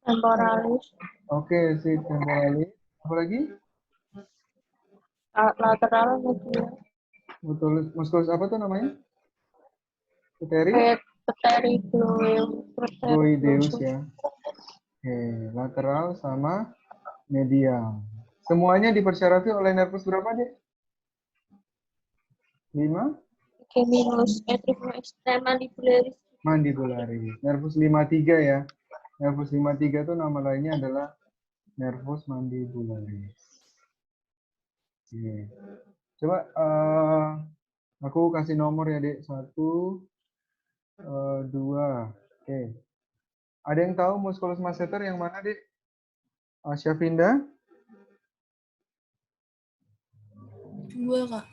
Temporalis, Oke, si temporalis. Apa lagi? lateral, medial, Musculus apa tuh namanya? Pterygoideus ya. Oke, lateral sama medial. Semuanya dipersyarafi oleh nervus berapa, Dek? 5? Geminus, etripus, mandibularis. Mandibularis. Nervus 53 ya. Nervus 53 itu nama lainnya adalah nervus mandibularis. Oke. Coba aku kasih nomor ya, Dek. 1, 2. Oke. Ada yang tahu musculus masseter yang mana, Dek? Syafinda? 2, Kak.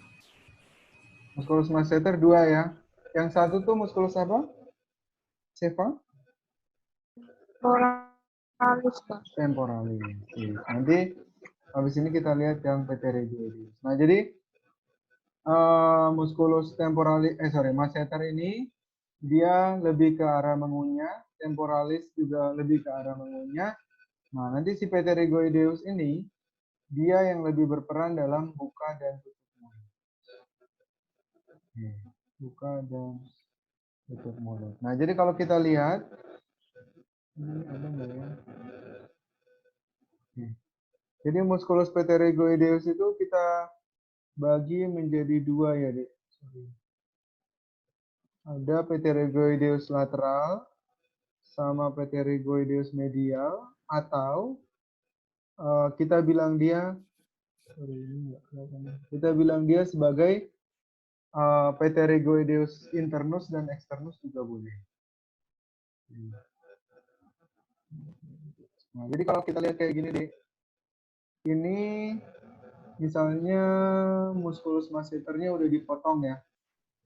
Musculus masseter 2 ya. Yang satu tuh musculus apa? Seva? Temporalis, Kak. Temporalis. Oke. Nanti habis ini kita lihat yang pterygoideus. Nah, jadi musculus temporalis, masseter ini dia lebih ke arah mengunyah, temporalis juga lebih ke arah mengunyah. Nah, nanti si pterygoideus ini dia yang lebih berperan dalam buka dan tutup mulut. Buka dan tutup mulut. Nah, jadi kalau kita lihat ini ada nggak ya? Jadi musculus pterygoideus itu kita bagi menjadi 2 ya, Dek. Ada pterygoideus lateral sama pterygoideus medial, atau kita bilang dia sebagai pterygoideus internus dan externus juga boleh. Nah, jadi kalau kita lihat kayak gini, Dek. Ini misalnya musculus masseternya udah dipotong ya.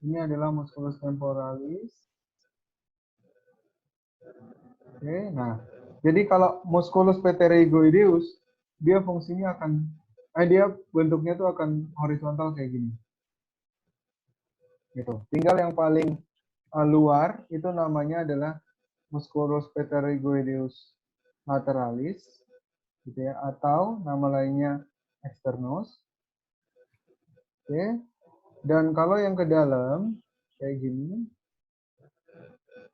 Ini adalah musculus temporalis. Oke, nah. Jadi kalau musculus pterygoideus, dia fungsinya akan dia bentuknya tuh akan horizontal kayak gini. Gitu. Tinggal yang paling luar itu namanya adalah musculus pterygoideus lateralis. gitu ya, atau nama lainnya externus. Oke. Dan kalau yang ke dalam kayak gini,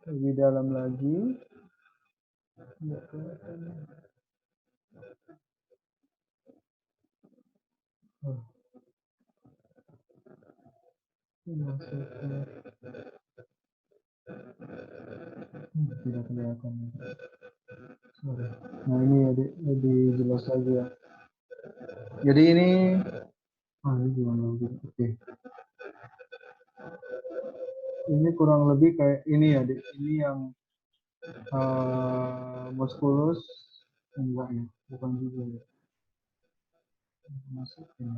lebih dalam lagi. Nggak kelihatan. Oh, ini maksudnya. Tidak kelihatan. Sorry. Nah ini lebih jelas lagi ya. Jadi ini, ini gimana lagi? Oke. Ini kurang lebih kayak ini ya, Dik. Ini yang musculus enggak ya, bukan juga ya. Masukin.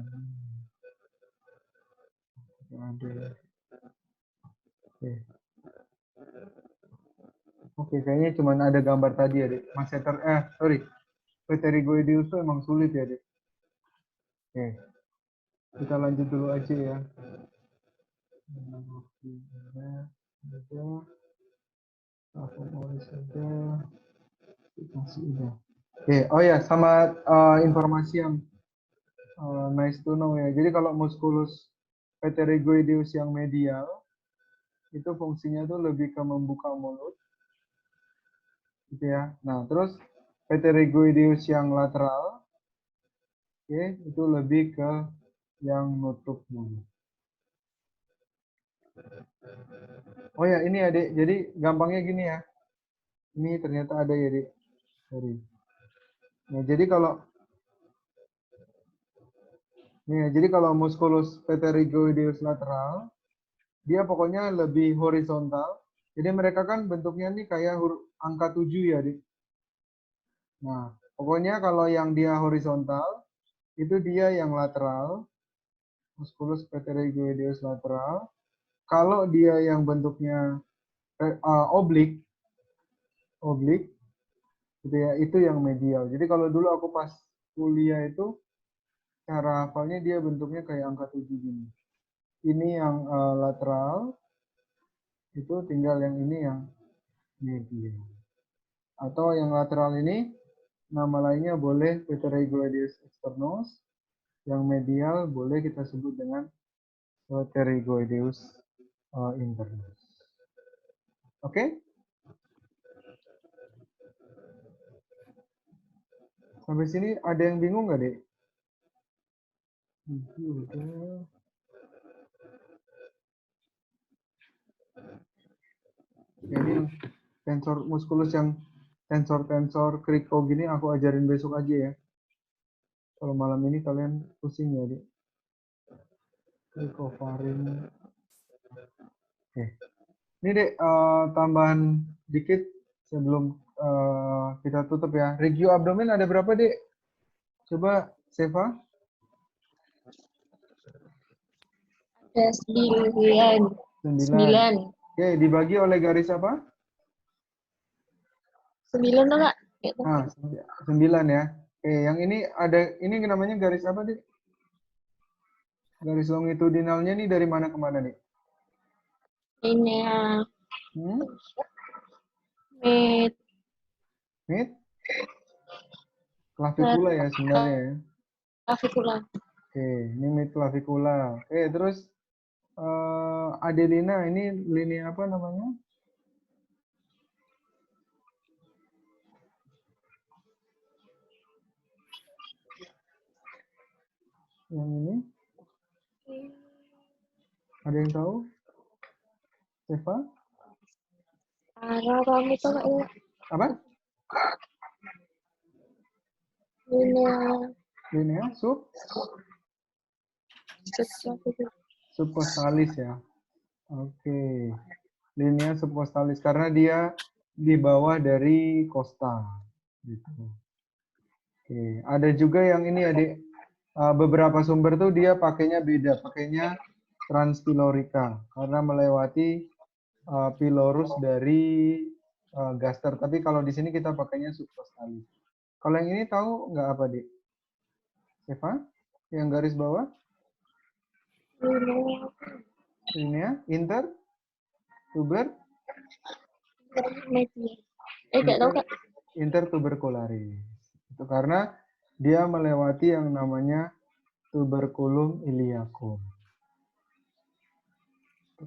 Ada. Oke. Oke, kayaknya cuma ada gambar tadi ya, Dik. Masseter, sorry. Pterygoideus itu emang sulit ya, Dik. Oke. Kita lanjut dulu aja ya. Ada. Masih udah. Oke, oh ya, sama informasi yang nice to know ya. Jadi kalau musculus pterygoideus yang medial itu fungsinya tuh lebih ke membuka mulut, gitu ya. Nah, terus pterygoideus yang lateral, oke, itu lebih ke yang nutup mulut. Oh ya, ini Adik. Jadi gampangnya gini ya. Ini ternyata ada ya, Dik. Sorry. Nah, jadi kalau musculus pterygoideus lateral, dia pokoknya lebih horizontal. Jadi mereka kan bentuknya nih kayak angka 7 ya, Dik. Nah, pokoknya kalau yang dia horizontal, itu dia yang lateral. Musculus pterygoideus lateral. Kalau dia yang bentuknya oblik, gitu ya, itu yang medial. Jadi kalau dulu aku pas kuliah itu, cara hafalnya dia bentuknya kayak angka 7 gini. Ini yang lateral, itu tinggal yang ini yang medial. Atau yang lateral ini, nama lainnya boleh pterygoideus externus, yang medial boleh kita sebut dengan pterygoideus internus. Oke? Sampai sini ada yang bingung nggak, Dek? Udah. Ini yang tensor musculus yang tensor kriko gini aku ajarin besok aja ya. Kalau malam ini kalian pusing ya, Dek. Krikofaring. Oke. Ini Dek, tambahan dikit sebelum kita tutup ya. Regio abdomen ada berapa, Dek? Coba, Seva. Ada 9. 9. Oke, dibagi oleh garis apa? 9 tuh, Kak. Gitu. 9 ya. Oke, yang ini ini namanya garis apa, Dek? Garis longitudinalnya nih dari mana ke mana, Dek? Ini ya. Mid? Clavikula ya sebenarnya ya. Clavikula. Oke, ini mid clavikula. Oke, terus Adelina ini lini apa namanya? Yang ini? Ada yang tahu? Seva? Itu Kak. Apa? Linea subcostalis ya. Oke. Linea subcostalis karena dia di bawah dari costa gitu. Oke, ada juga yang ini Adik. Beberapa sumber tuh dia pakainya beda, pakainya transpylorica karena melewati pylorus dari gaster. Tapi kalau di sini kita pakainya subcostalis. Kalau yang ini tahu nggak apa, Dik? Eva? Yang garis bawah? Linea, inter, tuber? Nggak tahu, Kak. Intertubercularis. Itu karena dia melewati yang namanya tuberculum iliacum.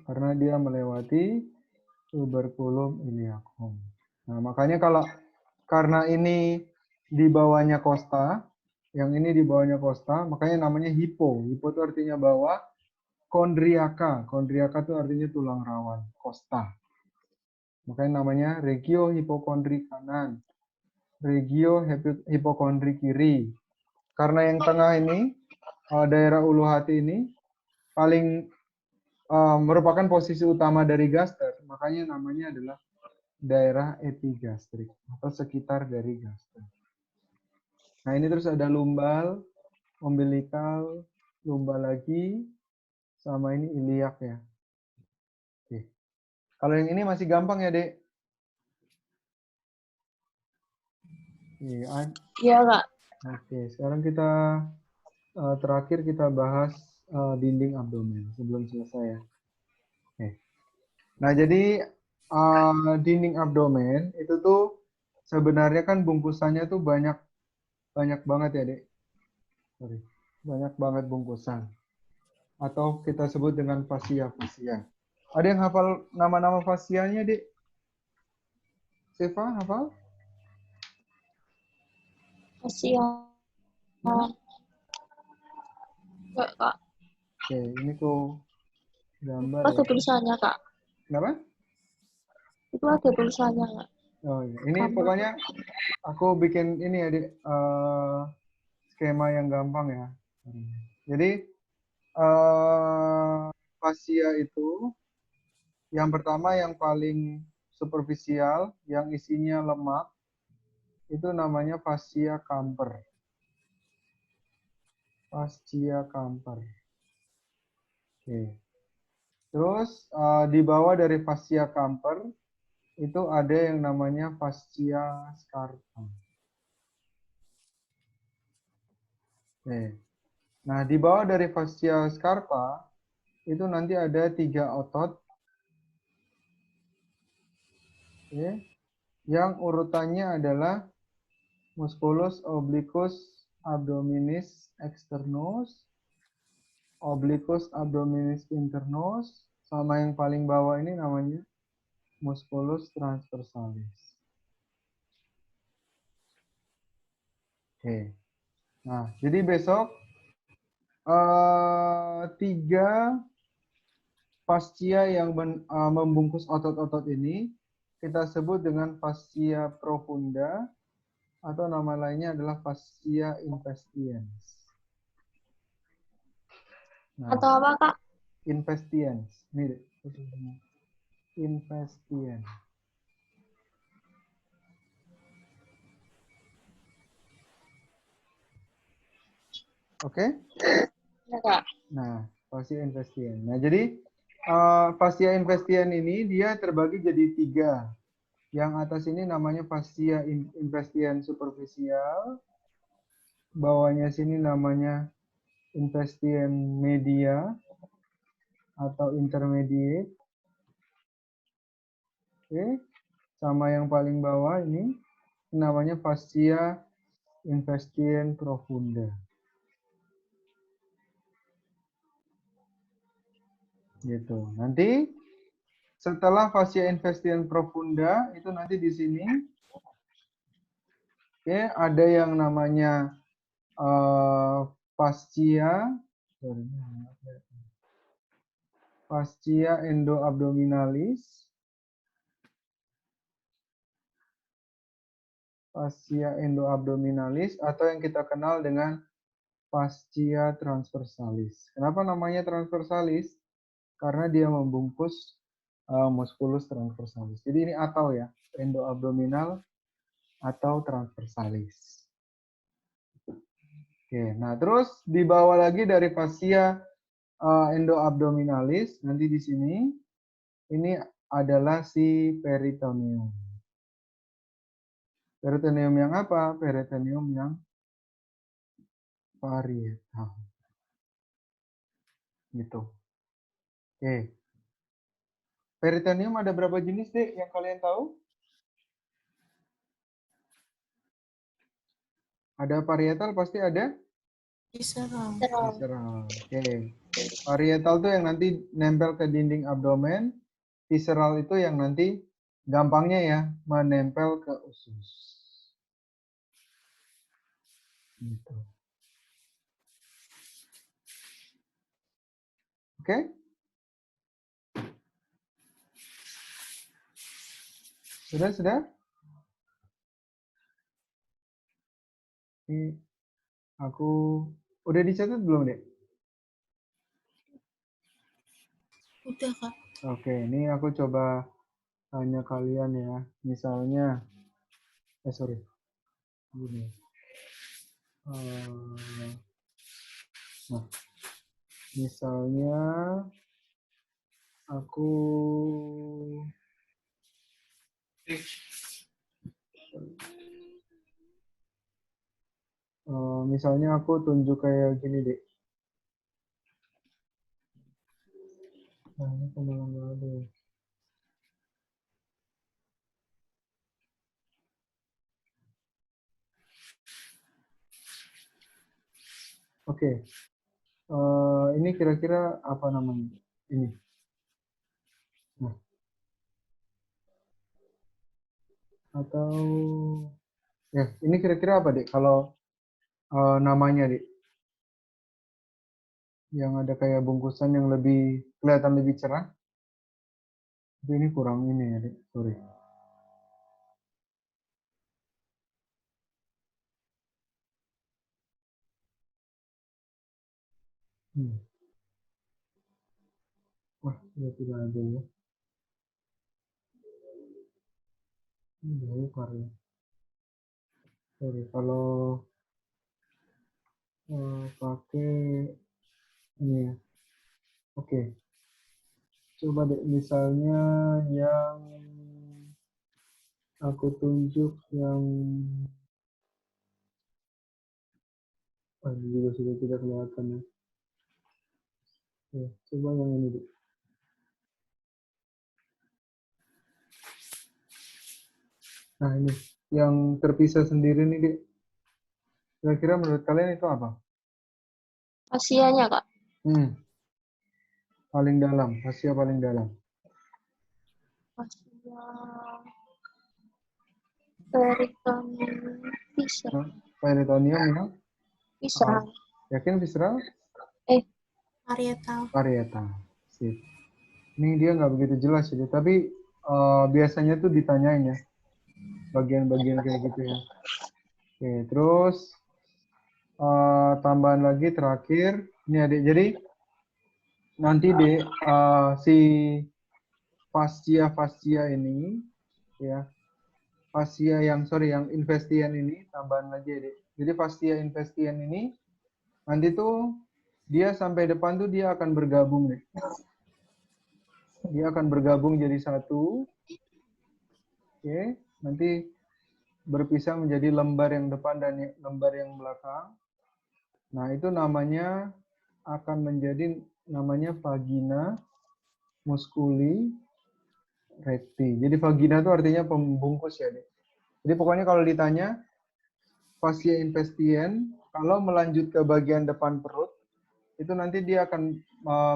Karena dia melewati tuberculum iliacum. Nah, makanya karena ini di bawahnya costa, yang ini di bawahnya costa, makanya namanya hipo. Hipo itu artinya bawah, kondriaka. Kondriaka itu artinya tulang rawan, costa. Makanya namanya regio hipokondri kanan, regio hipokondri kiri. Karena yang tengah ini, daerah ulu hati ini, paling merupakan posisi utama dari gaster, makanya namanya adalah daerah epigastrik atau sekitar dari gaster. Nah ini terus ada lumbal, umbilikal, lumbal lagi, sama ini iliak ya. Oke. Kalau yang ini masih gampang ya, Dek? Iya. Iya, Kak. Oke, sekarang kita terakhir kita bahas dinding abdomen sebelum selesai ya. Oke. Nah, jadi dinding abdomen itu tuh sebenarnya kan bungkusannya tuh banyak banget ya, Dek. Sorry. Banyak banget bungkusan. Atau kita sebut dengan fasia. Ada yang hafal nama-nama fasianya, Dek? Seva, hafal? Masih yang enggak, Kak. Oke, ini kok gambar Itu ada ya. tulisannya, Kak. Kenapa? Itu ada tulisannya, Kak. Oh iya. Ini Sama. pokoknya aku bikin ini ya, Dek, skema yang gampang ya. Jadi fasia itu yang pertama yang paling superficial, yang isinya lemak, itu namanya fascia camper. Fascia camper. Oke. Terus di bawah dari fascia camper itu ada yang namanya fascia scarpa. Oke. Nah, di bawah dari fascia scarpa itu nanti ada 3 otot. Oke. Yang urutannya adalah musculus obliquus abdominis externus, obliquus abdominis internus, sama yang paling bawah ini namanya musculus transversalis. Oke. Nah, jadi besok 3 fascia yang membungkus otot-otot ini kita sebut dengan fascia profunda atau nama lainnya adalah fascia investiens. Nah, Atau apa, Kak? investiens. Ini deh. Investiens. Oke? Ya, Kak. Nah, fascia investiens. Nah, jadi fascia investiens ini dia terbagi jadi 3. Yang atas ini namanya fascia investiens superficial. Bawahnya sini namanya investiens media atau intermediate. Oke. Sama yang paling bawah ini namanya fascia investiens profunda. Gitu. Nanti setelah fascia investiens profunda itu nanti di sini oke, ada yang namanya fascia endoabdominalis, fascia endoabdominalis atau yang kita kenal dengan fascia transversalis. Kenapa namanya transversalis? Karena dia membungkus musculus transversalis. Jadi ini atau ya, endoabdominal atau transversalis. Oke, nah terus di bawah lagi dari fascia endoabdominalis, nanti di sini ini adalah si peritoneum. Peritoneum yang apa? Peritoneum yang parietal. Gitu. Oke. Peritoneum ada berapa jenis, Dek, yang kalian tahu? Ada parietal pasti ada Visceral. visceral. Oke. Parietal tuh yang nanti nempel ke dinding abdomen. Visceral itu yang nanti gampangnya ya menempel ke usus. Gitu. Oke? Sudah? Ini aku udah dicatat belum, Dek? Udah, Kak. Oke, ini aku coba tanya kalian ya. Misalnya, sorry. Gini. Nah, misalnya aku misalnya aku tunjuk kayak gini, Dek. Nah, ini kemana nggak ada ya? Oke. Ini kira-kira apa namanya? Ini. Nah, atau ya, ini kira-kira apa, Dek? Kalau namanya, Dek, yang ada kayak bungkusan yang lebih kelihatan lebih cerah. Tapi ini kurang ini ya, Dek. Sorry. Wah, sudah tidak ada ya. Ini bokar ya. Sorry, kalau pakai ini ya. Oke. Coba deh misalnya yang aku tunjuk yang ini juga sudah tidak kelihatan ya. Oke, coba yang ini deh. Nah ini yang terpisah sendiri nih, Dek. Kira-kira menurut kalian itu apa? Fasianya, Kak. Paling dalam, fascia paling dalam. Fasia peritoneum visceral. Peritoneum ya? Visceral. Yakin visceral? Parietal. Parietal. Sip. Ini dia nggak begitu jelas ya, tapi biasanya tuh ditanyain ya. Bagian-bagian kayak gitu ya. Oke, terus tambahan lagi terakhir. Ini adik, jadi nanti deh si fascia ini ya, fascia yang investian ini tambahan lagi adik. Jadi fascia investian ini nanti tuh dia sampai depan tuh dia akan bergabung deh. Dia akan bergabung jadi satu. Oke, nanti berpisah menjadi lembar yang depan dan lembar yang belakang. Nah, itu namanya akan menjadi namanya vagina musculi recti. Jadi vagina itu artinya pembungkus ya, Dek. Jadi pokoknya kalau ditanya fascia investian, kalau melanjut ke bagian depan perut, itu nanti dia akan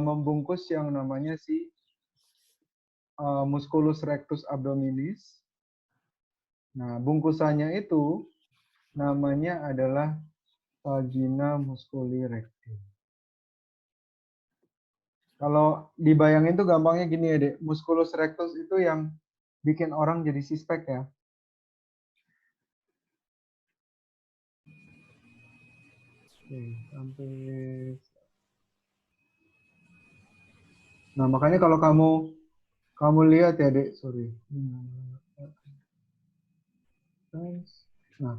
membungkus yang namanya si musculus rectus abdominis. Nah, bungkusannya itu namanya adalah vagina musculi recti. Kalau dibayangin tuh gampangnya gini ya, Dek. Musculus rectus itu yang bikin orang jadi suspek ya. Oke, sampai. Nah, makanya kalau kamu lihat ya, Dek, sorry. Nah,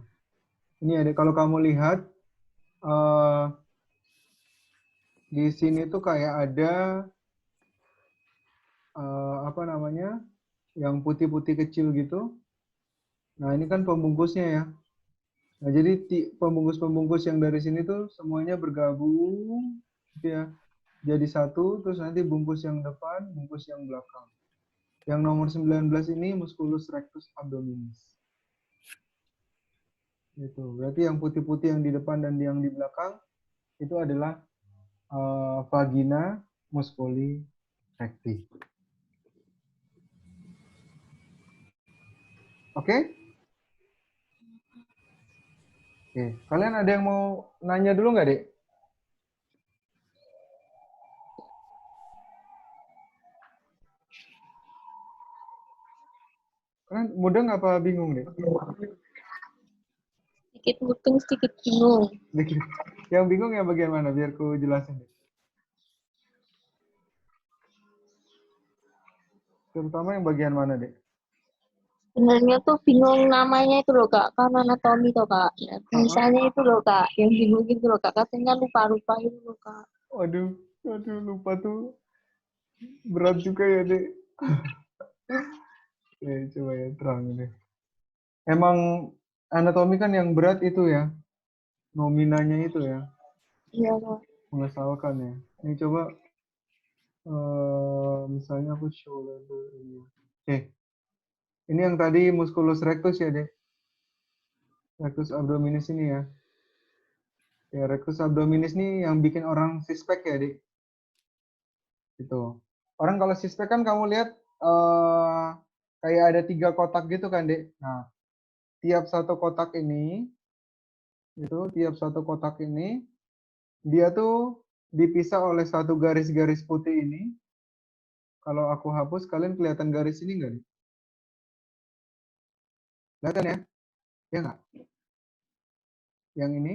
ini ya, Dek, kalau kamu lihat di sini tuh kayak ada apa namanya? Yang putih-putih kecil gitu. Nah, ini kan pembungkusnya ya. Nah, jadi pembungkus-pembungkus yang dari sini tuh semuanya bergabung gitu ya. Jadi satu, terus nanti bungkus yang depan, bungkus yang belakang. Yang nomor 19 ini musculus rectus abdominis. Itu berarti yang putih-putih yang di depan dan yang di belakang itu adalah vagina musculi recti. Oke? Oke. Kalian ada yang mau nanya dulu nggak, Dek? Kalian mudeng apa bingung, Dek? Sedikit mudeng, sedikit bingung. Yang bingung yang bagian mana? Biar ku jelasin, Dek. Terutama yang bagian mana, Dek? Sebenarnya tuh bingung namanya itu loh Kak, kan anatomi tuh Kak. Ya, misalnya itu loh Kak, yang bingung itu loh Kak, katanya lupa-lupa itu loh Kak. Waduh, lupa tuh berat juga ya, Dek. Coba ya terang deh. Emang anatomi kan yang berat itu ya, nominanya itu ya, Iya Kak. mengesalkan ya. Ini coba misalnya aku show label ini. Oke, ini yang tadi musculus rectus ya, Dek. Rectus abdominis ini ya. Ya, rectus abdominis ini yang bikin orang suspek ya, Dek. Gitu. Orang kalau suspek kan kamu lihat kayak ada 3 kotak gitu kan, Dek. Nah, tiap satu kotak ini, dia tuh dipisah oleh satu garis-garis putih ini. Kalau aku hapus, kalian kelihatan garis ini nggak? Kelihatan ya? Ya nggak? Yang ini.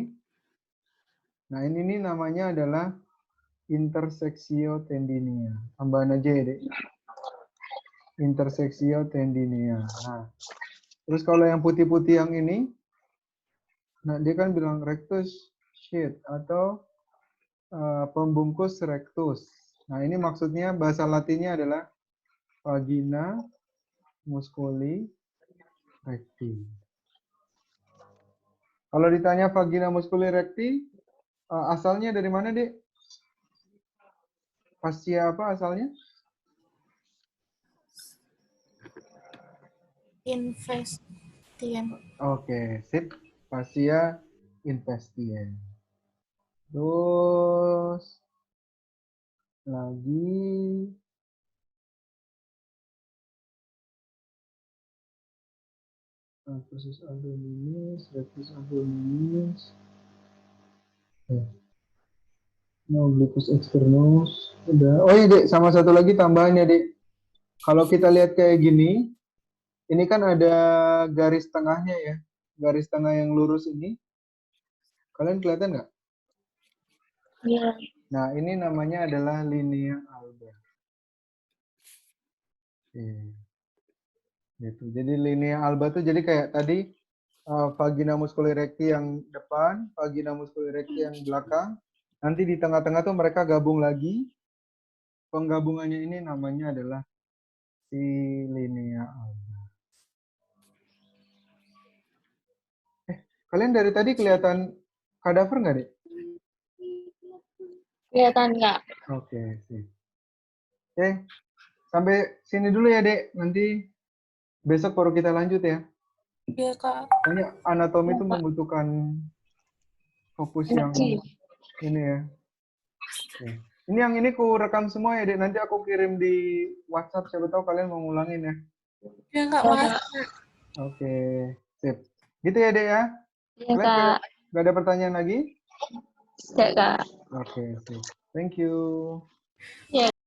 Nah, ini nih namanya adalah intersexio tendinia. Tambahan aja ya, Dek. Intersexio tendinia. Nah, terus kalau yang putih-putih yang ini, nah dia kan bilang rectus sheath atau pembungkus rectus. Nah, ini maksudnya bahasa Latinnya adalah vagina musculi recti. Kalau ditanya vagina musculi recti, asalnya dari mana, Dek? Fascia apa asalnya? Investian. Oke, sip. Fascia infestien. Terus lagi rectus abdominis. Obliquus externus. Udah. Oh iya, Dek, sama satu lagi tambahannya, Dek. Kalau kita lihat kayak gini, ini kan ada garis tengahnya ya. Garis tengah yang lurus ini. Kalian kelihatan nggak? Iya. Nah, ini namanya adalah linea alba. Gitu. Jadi linea alba tuh jadi kayak tadi vagina musculi recti yang depan, vagina musculi recti yang belakang. Nanti di tengah-tengah tuh mereka gabung lagi. Penggabungannya ini namanya adalah si linea alba. Kalian dari tadi kelihatan kadaver nggak, Dek? Kelihatan Kak. Oke, sih. Oke, sampai sini dulu ya, Dek. Nanti besok baru kita lanjut ya. Iya Kak. Soalnya anatomi itu Iya, Kak. membutuhkan fokus yang Energi. ini ya. Oke. Ini yang ini ku rekam semua ya, Dek. Nanti aku kirim di WhatsApp. Siapa tahu kalian mau ngulangin ya. Iya Kak, Iya, makasih. Kak. Oke, sip. Gitu ya, Dek ya. Iya Kalian Kak. nggak ada pertanyaan lagi? Tidak Kak. Oke, sip. Thank you. Iya.